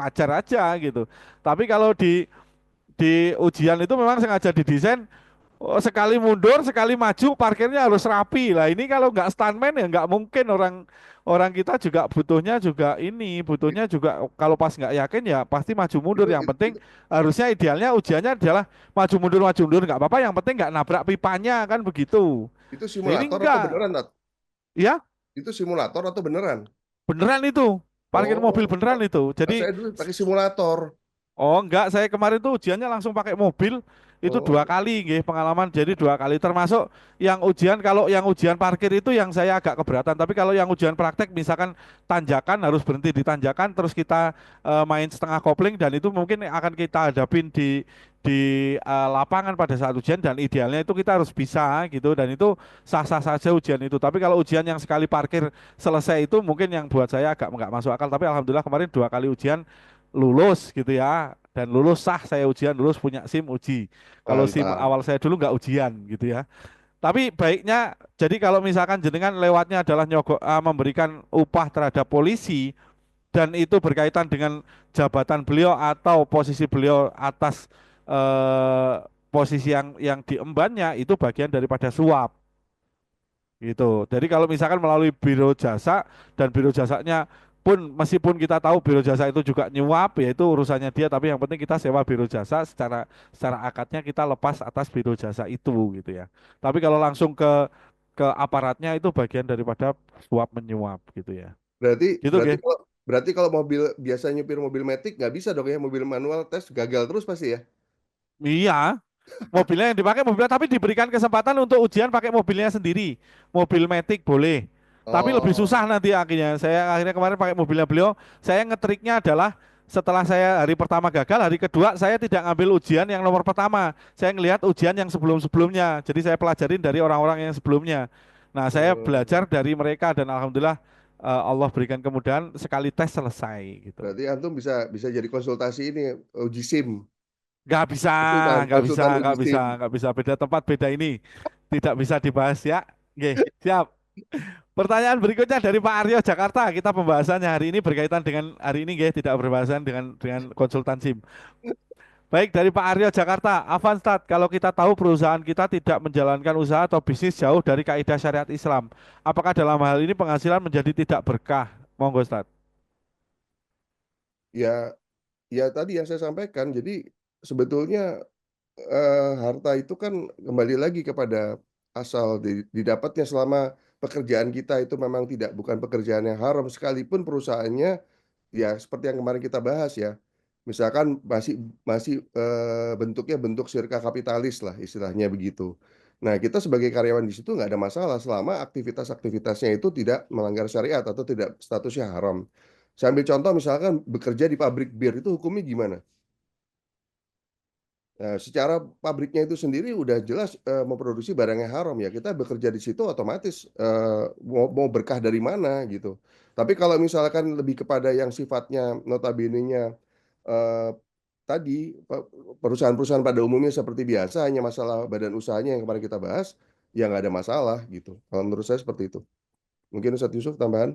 Speaker 1: wajar aja gitu. Tapi kalau di ujian itu memang sengaja didesain sekali mundur, sekali maju, parkirnya harus rapi. Lah ini kalau nggak stuntman ya nggak mungkin orang orang kita juga butuhnya juga ini,
Speaker 2: It-
Speaker 1: butuhnya juga kalau pas nggak yakin ya pasti maju mundur.
Speaker 2: Itu
Speaker 1: Yang penting harusnya idealnya ujiannya adalah maju mundur nggak apa-apa. Yang penting nggak nabrak pipanya kan begitu.
Speaker 2: itu
Speaker 1: Nah, ini
Speaker 2: simulator atau
Speaker 1: enggak,
Speaker 2: beneran, Nat?
Speaker 1: ya
Speaker 2: Itu simulator atau beneran?
Speaker 1: beneran itu, parkir mobil
Speaker 2: Oh,
Speaker 1: beneran itu. Jadi
Speaker 2: saya dulu pakai simulator.
Speaker 1: oh enggak, saya kemarin tuh ujiannya langsung pakai mobil itu dua
Speaker 2: Oh,
Speaker 1: kali nggih pengalaman jadi 2 kali termasuk yang ujian kalau yang ujian parkir itu yang saya agak keberatan tapi kalau yang ujian praktek misalkan tanjakan harus berhenti di tanjakan terus kita main setengah kopling dan itu mungkin akan kita hadapin di lapangan pada saat ujian dan idealnya itu kita harus bisa gitu dan itu sah-sah saja ujian itu tapi kalau ujian yang sekali parkir selesai itu mungkin yang buat saya agak nggak masuk akal tapi alhamdulillah kemarin 2 kali ujian lulus gitu ya dan lulus sah saya ujian lulus punya SIM uji kalau SIM
Speaker 2: mantap.
Speaker 1: awal saya dulu nggak ujian gitu ya tapi baiknya jadi kalau misalkan jenengan lewatnya adalah nyogok memberikan upah terhadap polisi dan itu berkaitan dengan jabatan beliau atau posisi beliau atas eh, posisi yang diembannya itu bagian daripada suap gitu. Jadi kalau misalkan melalui biro jasa dan biro jasanya pun meskipun kita tahu biro jasa itu juga nyuap ya itu urusannya dia tapi yang penting kita sewa biro jasa secara secara akadnya kita lepas atas biro jasa itu gitu ya. Tapi kalau langsung ke ke aparatnya itu bagian daripada suap menyuap gitu ya.
Speaker 2: Berarti
Speaker 1: Gitu,
Speaker 2: berarti
Speaker 1: Ge.
Speaker 2: kalau berarti kalau mobil biasa nyupir mobil matic nggak bisa dong ya, mobil manual tes gagal terus pasti ya.
Speaker 1: Iya, mobilnya yang dipakai mobilnya, tapi diberikan kesempatan untuk ujian pakai mobilnya sendiri. Mobil Matic boleh. Tapi lebih
Speaker 2: Oh,
Speaker 1: susah nanti akhirnya. Saya akhirnya kemarin pakai mobilnya beliau. Saya ngetriknya adalah setelah saya hari pertama gagal, hari kedua saya tidak ngambil ujian yang nomor pertama. Saya ngelihat ujian yang sebelum-sebelumnya. Jadi saya pelajarin dari orang-orang yang sebelumnya. Nah, saya
Speaker 2: hmm,
Speaker 1: belajar dari mereka dan alhamdulillah Allah berikan kemudahan sekali tes selesai gitu.
Speaker 2: berarti antum bisa bisa jadi konsultasi ini uji SIM,
Speaker 1: Nggak bisa,
Speaker 2: konsultan
Speaker 1: nggak bisa,
Speaker 2: konsultan uji
Speaker 1: nggak bisa,
Speaker 2: SIM.
Speaker 1: nggak bisa. Beda tempat, beda ini. Tidak bisa dibahas ya. Oke, siap. Pertanyaan berikutnya dari Pak Aryo Jakarta. Kita pembahasannya hari ini berkaitan dengan hari ini, nggih, tidak berbahasan dengan konsultan SIM. Baik, dari Pak Aryo Jakarta. Avanstat, kalau kita tahu perusahaan kita tidak menjalankan usaha atau bisnis jauh dari kaidah syariat Islam, apakah dalam hal ini penghasilan menjadi tidak berkah? Monggo, Ustaz.
Speaker 2: Ya, ya tadi yang saya sampaikan. Jadi sebetulnya harta itu kan kembali lagi kepada asal didapatnya selama pekerjaan kita itu memang tidak bukan pekerjaan yang haram sekalipun perusahaannya ya seperti yang kemarin kita bahas ya. Misalkan masih masih bentuknya bentuk sirka kapitalis lah istilahnya begitu. Nah, kita sebagai karyawan di situ nggak ada masalah selama aktivitas-aktivitasnya itu tidak melanggar syariat atau tidak statusnya haram. Saya ambil contoh misalkan bekerja di pabrik bir itu hukumnya gimana? Nah, secara pabriknya itu sendiri udah jelas memproduksi barang yang haram ya. Kita bekerja di situ otomatis mau berkah dari mana gitu. Tapi kalau misalkan lebih kepada yang sifatnya notabene-nya eh, tadi perusahaan-perusahaan pada umumnya seperti biasa hanya masalah badan usahanya yang kemarin kita bahas ya nggak ada masalah gitu. Kalau menurut saya seperti itu. Mungkin Ustadz Yusuf tambahan.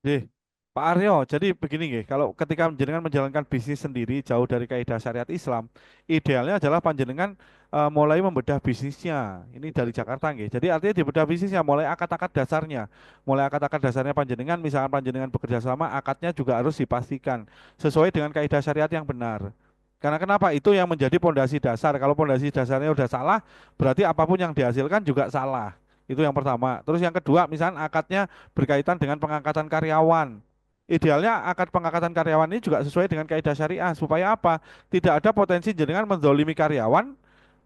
Speaker 1: Nggih, Pak Aryo, jadi begini nggih, kalau ketika panjenengan menjalankan bisnis sendiri jauh dari kaidah syariat Islam, idealnya adalah panjenengan mulai membedah bisnisnya. Ini dari Jakarta nggih. Jadi artinya dibedah bisnisnya mulai akad-akad dasarnya. Mulai akad-akad dasarnya panjenengan, misalkan panjenengan bekerja sama, akadnya juga harus dipastikan sesuai dengan kaidah syariat yang benar. Karena kenapa? Itu yang menjadi pondasi dasar. Kalau pondasi dasarnya udah salah, berarti apapun yang dihasilkan juga salah. Itu yang pertama. Terus yang kedua, misalkan akadnya berkaitan dengan pengangkatan karyawan. Idealnya akad pengangkatan karyawan ini juga sesuai dengan kaidah syariah supaya apa? Tidak ada potensi jenengan menzolimi karyawan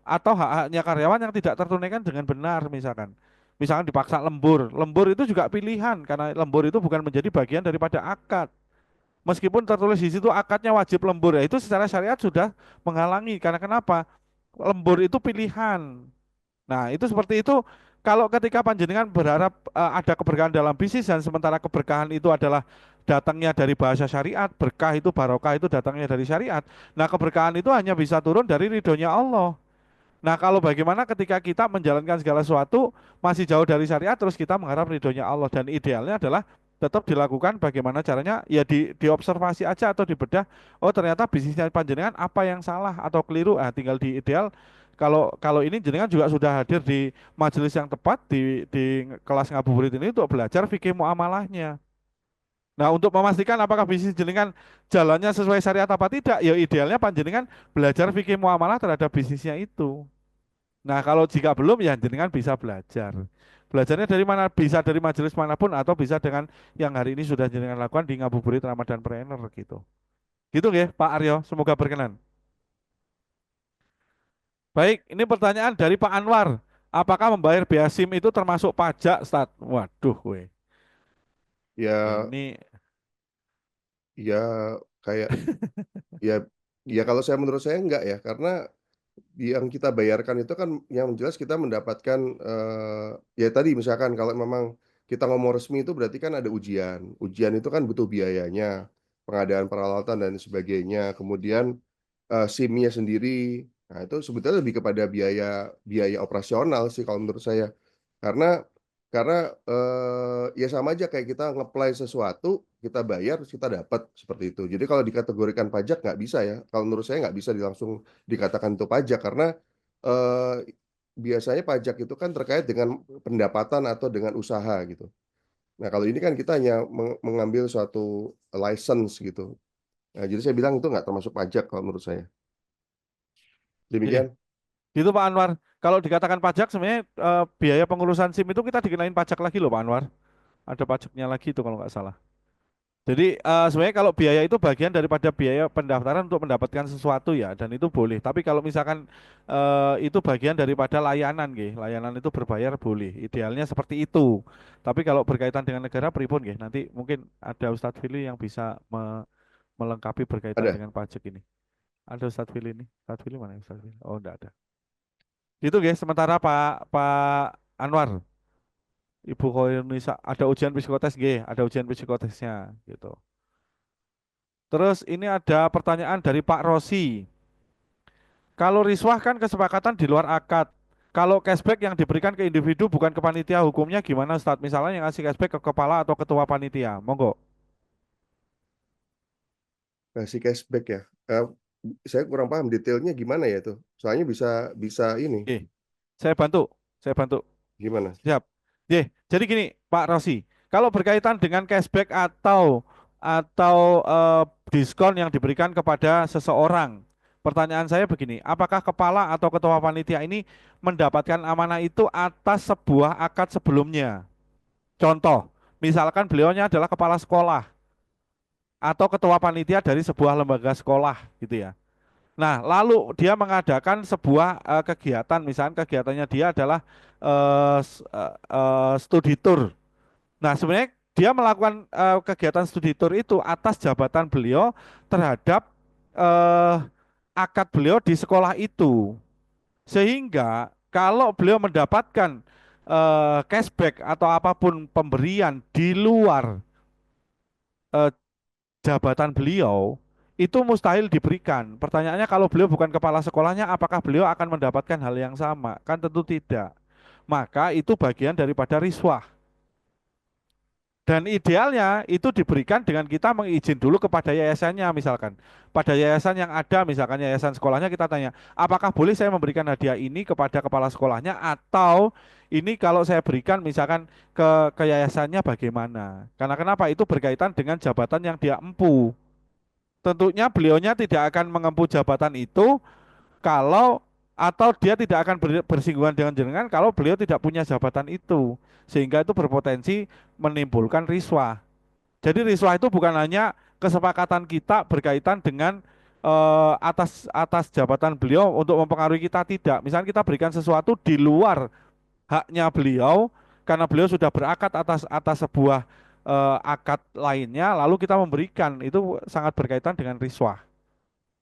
Speaker 1: atau hak-haknya karyawan yang tidak tertunaikan dengan benar misalkan. Misalkan dipaksa lembur. Lembur itu juga pilihan karena lembur itu bukan menjadi bagian daripada akad. Meskipun tertulis di situ akadnya wajib lembur, ya itu secara syariat sudah menghalangi. Karena kenapa? Lembur itu pilihan. Nah, itu seperti itu. Kalau ketika panjenengan berharap ada keberkahan dalam bisnis dan sementara keberkahan itu adalah datangnya dari bahasa syariat, berkah itu barokah itu datangnya dari syariat. Nah, keberkahan itu hanya bisa turun dari ridhonya Allah. Nah, kalau bagaimana ketika kita menjalankan segala sesuatu masih jauh dari syariat terus kita mengharap ridhonya Allah dan idealnya adalah tetap dilakukan bagaimana caranya ya diobservasi aja atau dibedah. Oh, ternyata bisnisnya panjenengan apa yang salah atau keliru. Ah, tinggal di ideal kalau kalau ini jenengan juga sudah hadir di majelis yang tepat di kelas ngabuburit ini untuk belajar fikih muamalahnya. Nah, untuk memastikan apakah bisnis jenengan jalannya sesuai syariat apa tidak, ya idealnya panjenengan belajar fikih muamalah terhadap bisnisnya itu. Nah, kalau jika belum ya jenengan bisa belajar. Belajarnya dari mana? Bisa dari majelis manapun atau bisa dengan yang hari ini sudah jenengan lakukan di Ngabuburit Ramadan Planner gitu. Gitu nggih, Pak Aryo, semoga berkenan. Baik, ini pertanyaan dari Pak Anwar. Apakah membayar bea SIM itu termasuk pajak, Stat? Waduh, weh.
Speaker 2: Ya,
Speaker 1: Ini
Speaker 2: ya kayak ya ya kalau saya menurut saya enggak ya karena yang kita bayarkan itu kan yang jelas kita mendapatkan ya tadi misalkan kalau memang kita ngomong resmi itu berarti kan ada ujian. Ujian itu kan butuh biayanya, pengadaan peralatan dan sebagainya. Kemudian SIM-nya sendiri. Nah, itu sebetulnya lebih kepada biaya biaya operasional sih kalau menurut saya. Karena ya sama aja kayak kita ngeplay sesuatu, kita bayar, terus kita dapat, seperti itu. Jadi kalau dikategorikan pajak nggak bisa ya, kalau menurut saya nggak bisa langsung dikatakan itu pajak, karena eee, biasanya pajak itu kan terkait dengan pendapatan atau dengan usaha gitu. Nah, kalau ini kan kita hanya mengambil suatu license gitu. Nah, jadi saya bilang itu nggak termasuk pajak kalau menurut saya.
Speaker 1: Oke,
Speaker 2: Demikian.
Speaker 1: gitu Pak Anwar. kalau dikatakan pajak sebenarnya biaya pengurusan SIM itu kita dikenain pajak lagi loh Pak Anwar. Ada pajaknya lagi itu kalau nggak salah. Jadi sebenarnya kalau biaya itu bagian daripada biaya pendaftaran untuk mendapatkan sesuatu ya, dan itu boleh. Tapi kalau misalkan itu bagian daripada layanan, nggih, layanan itu berbayar boleh. Idealnya seperti itu. Tapi kalau berkaitan dengan negara pripun, nggih, nanti mungkin ada Ustadz Fili yang bisa melengkapi berkaitan
Speaker 2: Ada.
Speaker 1: dengan pajak ini. Ada Ustadz Fili ini. Ustadz Fili mana Ustadz Fili? Oh, enggak ada. Itu, nggih. Sementara Pak Pak Anwar, Ibu Khoirunisa, ada ujian psikotes, nggih, ada ujian psikotesnya, gitu. Terus ini ada pertanyaan dari Pak Rosi. Kalau riswah kan kesepakatan di luar akad. Kalau cashback yang diberikan ke individu bukan ke panitia, hukumnya gimana Ustadz? Misalnya yang ngasih cashback ke kepala atau ketua panitia. Monggo.
Speaker 2: Kasih cashback ya. Saya kurang paham detailnya gimana ya tuh. Soalnya bisa ini
Speaker 1: Oke, saya bantu. Saya bantu.
Speaker 2: gimana?
Speaker 1: Siap. Jadi gini, Pak Rosi, kalau berkaitan dengan cashback atau diskon yang diberikan kepada seseorang, pertanyaan saya begini, apakah kepala atau ketua panitia ini mendapatkan amanah itu atas sebuah akad sebelumnya? Contoh, misalkan beliaunya adalah kepala sekolah atau ketua panitia dari sebuah lembaga sekolah, gitu ya. Nah, lalu dia mengadakan sebuah kegiatan, misalnya kegiatannya dia adalah studi tour. Nah, sebenarnya dia melakukan kegiatan studi tour itu atas jabatan beliau terhadap eh, akad beliau di sekolah itu. Sehingga kalau beliau mendapatkan cashback atau apapun pemberian di luar eh, jabatan beliau, itu mustahil diberikan. Pertanyaannya, kalau beliau bukan kepala sekolahnya, apakah beliau akan mendapatkan hal yang sama? Kan tentu tidak. Maka itu bagian daripada riswah. Dan idealnya itu diberikan dengan kita mengizin dulu kepada yayasannya, misalkan. Pada yayasan yang ada, misalkan yayasan sekolahnya, kita tanya, apakah boleh saya memberikan hadiah ini kepada kepala sekolahnya, atau ini kalau saya berikan misalkan ke yayasannya bagaimana? Karena kenapa? Itu berkaitan dengan jabatan yang dia empu. Tentunya beliaunya tidak akan mengempu jabatan itu kalau, atau dia tidak akan bersinggungan dengan jenengan kalau beliau tidak punya jabatan itu, sehingga itu berpotensi menimbulkan riswah. Jadi riswah itu bukan hanya kesepakatan kita berkaitan dengan atas atas jabatan beliau untuk mempengaruhi kita, tidak. Misalnya kita berikan sesuatu di luar haknya beliau karena beliau sudah berakad atas atas sebuah akad lainnya, lalu kita memberikan, itu sangat berkaitan dengan riswah.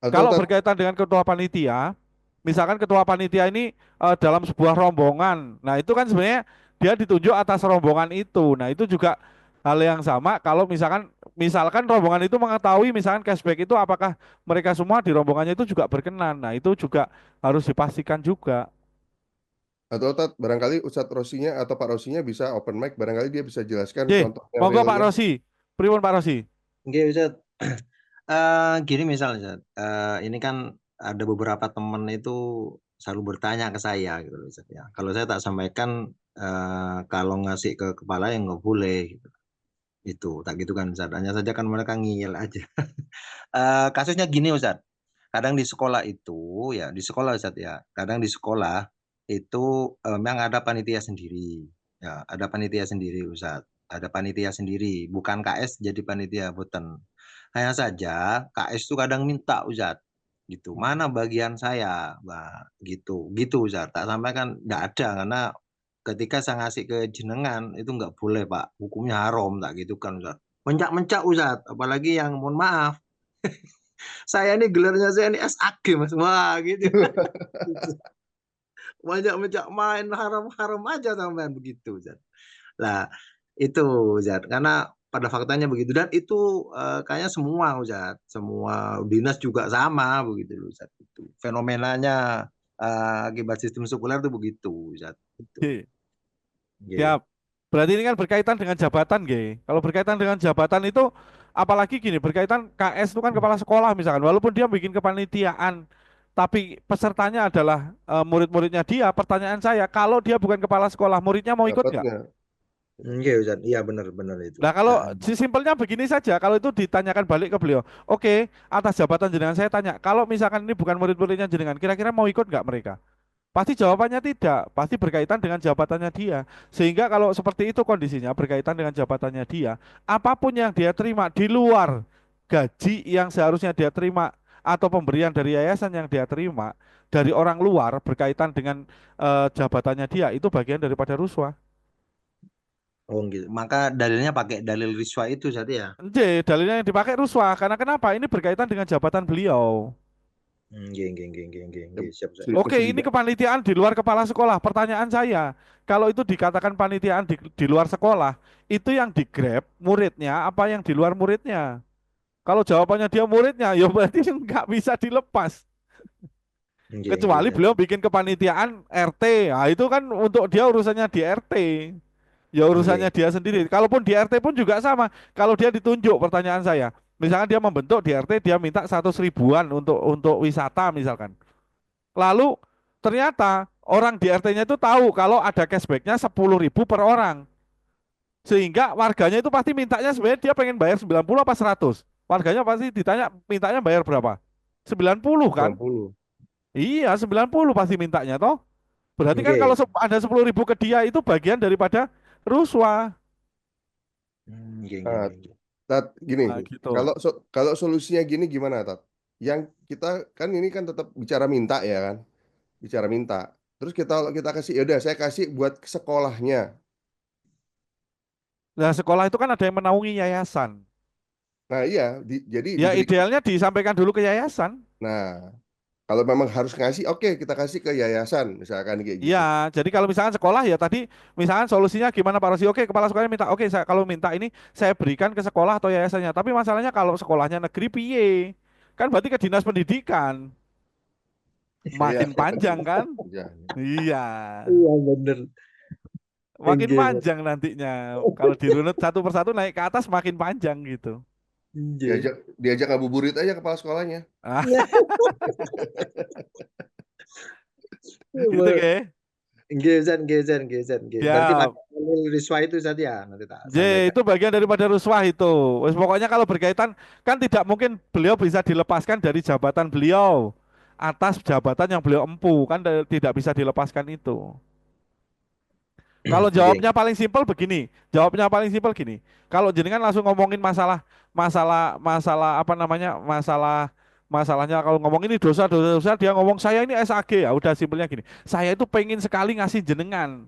Speaker 2: Atau
Speaker 1: Kalau berkaitan dengan ketua panitia, misalkan ketua panitia ini dalam sebuah rombongan, nah itu kan sebenarnya dia ditunjuk atas rombongan itu. Nah itu juga hal yang sama. Kalau misalkan rombongan itu mengetahui misalkan cashback itu apakah mereka semua di rombongannya itu juga berkenan. Nah itu juga harus dipastikan juga.
Speaker 2: barangkali Ustadz Rosinya atau Pak Rosinya bisa open mic, barangkali dia bisa jelaskan
Speaker 1: Oke,
Speaker 2: contohnya
Speaker 1: monggo Pak
Speaker 2: realnya.
Speaker 1: Rosi. Pripun Pak Rosi?
Speaker 5: Oke, Ustaz. Gini misalnya, Ustaz. Ini kan ada beberapa teman itu selalu bertanya ke saya gitu loh, Ustaz, ya. Kalau saya tak sampaikan kalau ngasih ke kepala yang nggak boleh gitu. Itu tak gitu kan, Ustaz. Hanya saja kan mereka ngiyel aja. Kasusnya gini, Ustaz. Kadang di sekolah itu ya di sekolah Ustaz ya. Kadang di sekolah itu memang ada panitia sendiri. Ya, ada panitia sendiri Ustaz. Ada panitia sendiri, bukan KS jadi panitia boten. Hanya saja KS itu kadang minta Ustaz gitu. Mana bagian saya, Mbak? Gitu. Gitu Ustaz. Tak sampaikan enggak ada karena ketika saya ngasih ke jenengan itu nggak boleh Pak. Hukumnya haram tak gitu kan Ustaz. Mencak-mencak Ustaz, apalagi yang mohon maaf saya ini gelarnya saya ini SAG Mas. Wah gitu. Banyak main haram-haram aja sampean begitu Zat. Lah itu Zat karena pada faktanya begitu dan itu kayaknya semua Zat, semua dinas juga sama begitu loh Zat itu. Fenomenanya akibat sistem sekuler itu begitu Zat itu.
Speaker 1: Oke,
Speaker 5: Nggih.
Speaker 1: siap. Berarti ini kan berkaitan dengan jabatan, Ge. Kalau berkaitan dengan jabatan itu, apalagi gini, berkaitan KS itu kan kepala sekolah misalkan, walaupun dia bikin kepanitiaan, tapi pesertanya adalah murid-muridnya dia. Pertanyaan saya, kalau dia bukan kepala sekolah, muridnya mau ikut nggak?
Speaker 2: Dapatnya.
Speaker 5: Nggih Zat. Iya benar-benar itu.
Speaker 1: Nah, kalau simpelnya begini saja, kalau itu ditanyakan balik ke beliau, oke, atas jabatan jenengan saya tanya, kalau misalkan ini bukan murid-muridnya jenengan, kira-kira mau ikut nggak mereka? Pasti jawabannya tidak, pasti berkaitan dengan jabatannya dia. Sehingga kalau seperti itu kondisinya berkaitan dengan jabatannya dia, apapun yang dia terima di luar gaji yang seharusnya dia terima atau pemberian dari yayasan yang dia terima dari orang luar berkaitan dengan jabatannya dia itu bagian daripada ruswa.
Speaker 5: Oh gitu. Maka dalilnya pakai dalil riswa itu Zat ya.
Speaker 1: Jadi dalilnya yang dipakai ruswa karena kenapa? Ini berkaitan dengan jabatan beliau.
Speaker 5: Nggih, nggih, nggih, nggih, nggih,
Speaker 2: Ya,
Speaker 5: nggih. Siap, Zat.
Speaker 1: Oke,
Speaker 2: mesti
Speaker 1: ini
Speaker 2: tidak.
Speaker 1: kepanitiaan di luar kepala sekolah. Pertanyaan saya, kalau itu dikatakan panitiaan di luar sekolah, itu yang di Grab muridnya apa yang di luar muridnya? Kalau jawabannya dia muridnya, ya berarti nggak bisa dilepas.
Speaker 5: Nggih, nggih,
Speaker 1: Kecuali
Speaker 5: Zat.
Speaker 1: beliau bikin kepanitiaan RT. Nah, itu kan untuk dia urusannya di RT. Ya urusannya
Speaker 5: Nggih.
Speaker 1: dia sendiri. Kalaupun di RT pun juga sama. Kalau dia ditunjuk, pertanyaan saya, misalkan dia membentuk di RT, dia minta 100 ribuan untuk wisata misalkan. Lalu ternyata orang di RT-nya itu tahu kalau ada cashbacknya 10 ribu per orang. Sehingga warganya itu pasti mintanya sebenarnya dia pengen bayar 90 apa 100. Warganya pasti ditanya mintanya bayar berapa? 90 kan?
Speaker 2: 90.
Speaker 1: Iya 90 pasti mintanya toh. Berarti kan kalau
Speaker 5: Nggih.
Speaker 1: ada 10 ribu ke dia itu bagian daripada ruswa.
Speaker 5: Nggih, nggih,
Speaker 2: Nah,
Speaker 5: nggih, nggih.
Speaker 2: Tat, gini,
Speaker 1: Nah gitu.
Speaker 2: kalau solusinya gini gimana, Tat? Yang kita kan ini kan tetap bicara minta ya kan, bicara minta. Terus kita kasih, ya udah saya kasih buat ke sekolahnya.
Speaker 1: Nah sekolah itu kan ada yang menaungi yayasan.
Speaker 2: Nah iya, jadi
Speaker 1: Ya
Speaker 2: diberikan.
Speaker 1: idealnya disampaikan dulu ke yayasan.
Speaker 2: Nah, kalau memang harus ngasih, oke kita kasih ke yayasan, misalkan kayak
Speaker 1: Iya,
Speaker 2: gitu.
Speaker 1: jadi kalau misalkan sekolah ya tadi misalkan solusinya gimana Pak Rosi? Oke, kepala sekolahnya minta, oke saya kalau minta ini saya berikan ke sekolah atau yayasannya. Tapi masalahnya kalau sekolahnya negeri piye? Kan berarti ke dinas pendidikan.
Speaker 2: Iya,
Speaker 1: Makin
Speaker 2: saya
Speaker 1: panjang
Speaker 2: penting.
Speaker 1: kan?
Speaker 2: Ya.
Speaker 1: Iya,
Speaker 5: Iya, bener.
Speaker 1: makin
Speaker 5: Nggih, Zat.
Speaker 1: panjang nantinya. Kalau dirunut satu persatu naik ke atas makin panjang gitu.
Speaker 5: Nggih.
Speaker 2: Diajak ngabuburit aja kepala sekolahnya.
Speaker 1: Ah,
Speaker 5: Iya.
Speaker 1: gitu ke?
Speaker 5: Nggih, Zat, nggih, Zat, nggih, Zat, nggih. Berarti
Speaker 1: Ya,
Speaker 5: pakai dalil riswa itu Zat ya, nanti tak
Speaker 1: J
Speaker 5: sampaikan.
Speaker 1: itu bagian daripada ruswah itu. Wes pokoknya kalau berkaitan kan tidak mungkin beliau bisa dilepaskan dari jabatan beliau atas jabatan yang beliau empu kan tidak bisa dilepaskan itu. Kalau
Speaker 5: Nggih.
Speaker 1: jawabnya paling simpel begini, jawabnya paling simpel gini. Kalau jenengan langsung ngomongin masalah apa namanya masalahnya kalau ngomong ini dosa dia ngomong saya ini SAG ya udah simpelnya gini. Saya itu pengen sekali ngasih jenengan.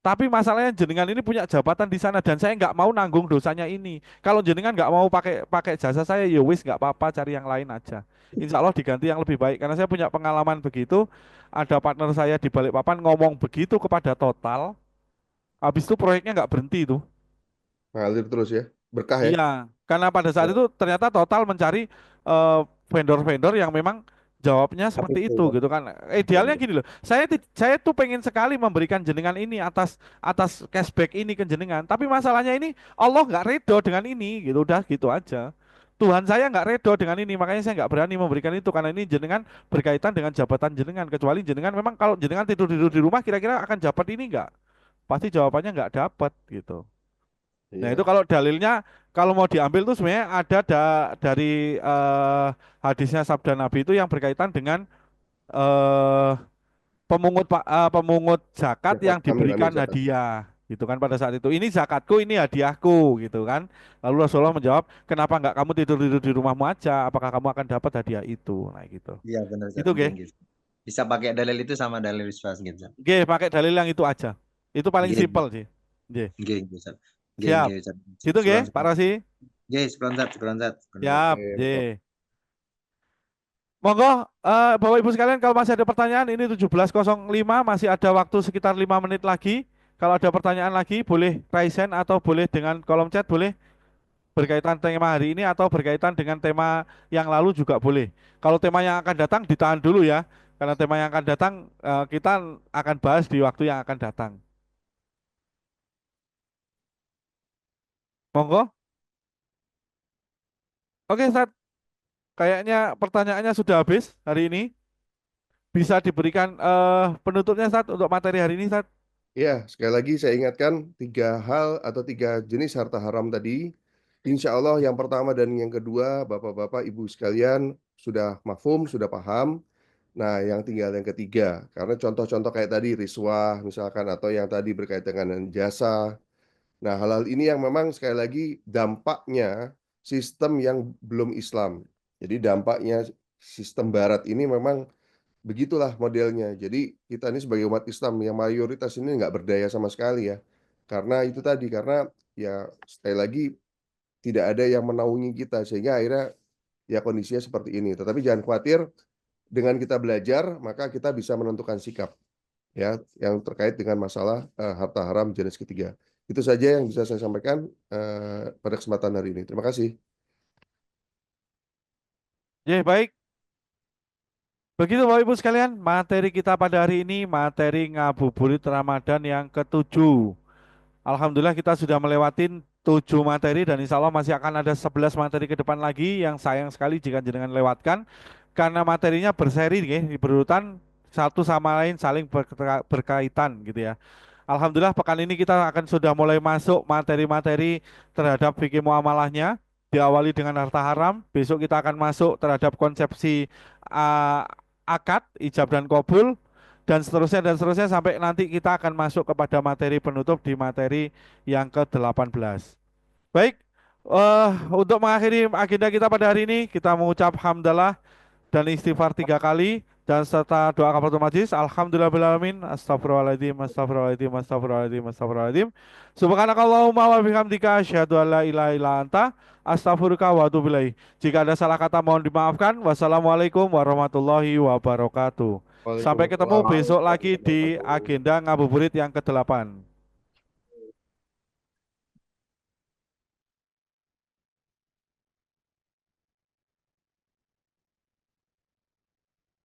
Speaker 1: Tapi masalahnya jenengan ini punya jabatan di sana dan saya nggak mau nanggung dosanya ini. Kalau jenengan nggak mau pakai pakai jasa saya, ya wis nggak apa-apa, cari yang lain aja. Insya Allah diganti yang lebih baik. Karena saya punya pengalaman begitu. Ada partner saya di Balikpapan ngomong begitu kepada Total. Habis itu proyeknya nggak berhenti itu.
Speaker 2: Ngalir terus ya. Berkah ya.
Speaker 1: Iya, karena pada saat
Speaker 2: Ya,
Speaker 1: itu ternyata Total mencari eh, vendor-vendor yang memang jawabnya
Speaker 5: Tapi
Speaker 1: seperti
Speaker 5: itu,
Speaker 1: itu gitu kan. Idealnya
Speaker 5: Zat.
Speaker 1: gini loh, saya tuh pengen sekali memberikan jenengan ini atas atas cashback ini ke jenengan, tapi masalahnya ini Allah nggak redo dengan ini gitu, udah gitu aja. Tuhan saya nggak redo dengan ini, makanya saya nggak berani memberikan itu karena ini jenengan berkaitan dengan jabatan jenengan. Kecuali jenengan memang kalau jenengan tidur tidur di rumah, kira-kira akan dapat ini nggak? Pasti jawabannya nggak dapat gitu. Nah itu
Speaker 2: iya.
Speaker 1: kalau dalilnya kalau mau diambil tuh sebenarnya ada dari hadisnya sabda Nabi itu yang berkaitan dengan eh, pemungut zakat
Speaker 2: Zakat
Speaker 1: yang
Speaker 2: ambil ambil
Speaker 1: diberikan
Speaker 2: zakat.
Speaker 1: hadiah gitu kan pada saat itu. Ini zakatku, ini hadiahku gitu kan. Lalu Rasulullah menjawab, kenapa nggak kamu tidur tidur di rumahmu aja? Apakah kamu akan dapat hadiah itu? Nah gitu.
Speaker 5: Iya, benar, Zat.
Speaker 1: Itu
Speaker 5: Nggih,
Speaker 1: ge.
Speaker 5: nggih. Bisa pakai dalil itu sama dalil riswa gitu, Zat.
Speaker 1: Ge pakai dalil yang itu aja. Itu paling
Speaker 5: Nggih,
Speaker 1: simpel
Speaker 5: nggih.
Speaker 1: sih. Ge.
Speaker 5: Nggih, nggih, Zat. Nggih,
Speaker 1: Siap.
Speaker 5: nggih, Zat.
Speaker 1: Gitu ge,
Speaker 5: Sepuluhan,
Speaker 1: Pak
Speaker 5: sepuluhan.
Speaker 1: Rosi.
Speaker 5: Nggih, sepuluhan, Zat, sepuluhan, Zat. Bener.
Speaker 1: Siap.
Speaker 2: Oke, mantap.
Speaker 1: Ye. Monggo, Bapak Ibu sekalian, kalau masih ada pertanyaan, ini 17.05, masih ada waktu sekitar 5 menit lagi. Kalau ada pertanyaan lagi, boleh raise hand atau boleh dengan kolom chat, boleh berkaitan tema hari ini atau berkaitan dengan tema yang lalu juga boleh. Kalau tema yang akan datang, ditahan dulu ya, karena tema yang akan datang, kita akan bahas di waktu yang akan datang. Monggo. Oke, Sat, kayaknya pertanyaannya sudah habis hari ini. Bisa diberikan penutupnya, Sat, untuk materi hari ini, Sat.
Speaker 2: Ya, sekali lagi saya ingatkan 3 hal atau 3 jenis harta haram tadi. Insya Allah yang pertama dan yang kedua, Bapak-Bapak, Ibu sekalian sudah mafhum, sudah paham. Nah, yang tinggal yang ketiga, karena contoh-contoh kayak tadi riswah misalkan atau yang tadi berkaitan dengan jasa. Nah, hal-hal ini yang memang sekali lagi dampaknya sistem yang belum Islam. Jadi dampaknya sistem Barat ini memang begitulah modelnya. Jadi kita ini sebagai umat Islam yang mayoritas ini nggak berdaya sama sekali ya. Karena itu tadi, karena ya sekali lagi tidak ada yang menaungi kita sehingga akhirnya ya kondisinya seperti ini. Tetapi jangan khawatir, dengan kita belajar maka kita bisa menentukan sikap ya yang terkait dengan masalah harta haram jenis ketiga. Itu saja yang bisa saya sampaikan pada kesempatan hari ini. Terima kasih.
Speaker 1: Ya, baik. Begitu Bapak Ibu sekalian, materi kita pada hari ini materi ngabuburit Ramadan yang ketujuh. Alhamdulillah kita sudah melewatin 7 materi dan insya Allah masih akan ada 11 materi ke depan lagi yang sayang sekali jika jenengan lewatkan karena materinya berseri berurutan satu sama lain saling berkaitan gitu ya. Alhamdulillah pekan ini kita akan sudah mulai masuk materi-materi terhadap fikih muamalahnya. Diawali dengan harta haram, besok kita akan masuk terhadap konsepsi uh, akad, ijab dan kabul, dan seterusnya sampai nanti kita akan masuk kepada materi penutup di materi yang ke-18. Baik, untuk mengakhiri agenda kita pada hari ini, kita mengucap hamdalah dan istighfar 3 kali dan serta doa kafaratul majelis. Alhamdulillahirabbil astagfirullahaladzim, astagfirullahaladzim, astagfirullahaladzim, astagfirullahaladzim. Subhanakallahumma wa bihamdika asyhadu an la ilaha illa anta astaghfiruka wa atubu ilaik. Jika ada salah kata mohon dimaafkan. Wassalamualaikum warahmatullahi wabarakatuh. Sampai ketemu
Speaker 2: Waalaikumsalam
Speaker 1: besok lagi
Speaker 2: warahmatullahi
Speaker 1: di
Speaker 2: wabarakatuh.
Speaker 1: agenda ngabuburit yang ke-8.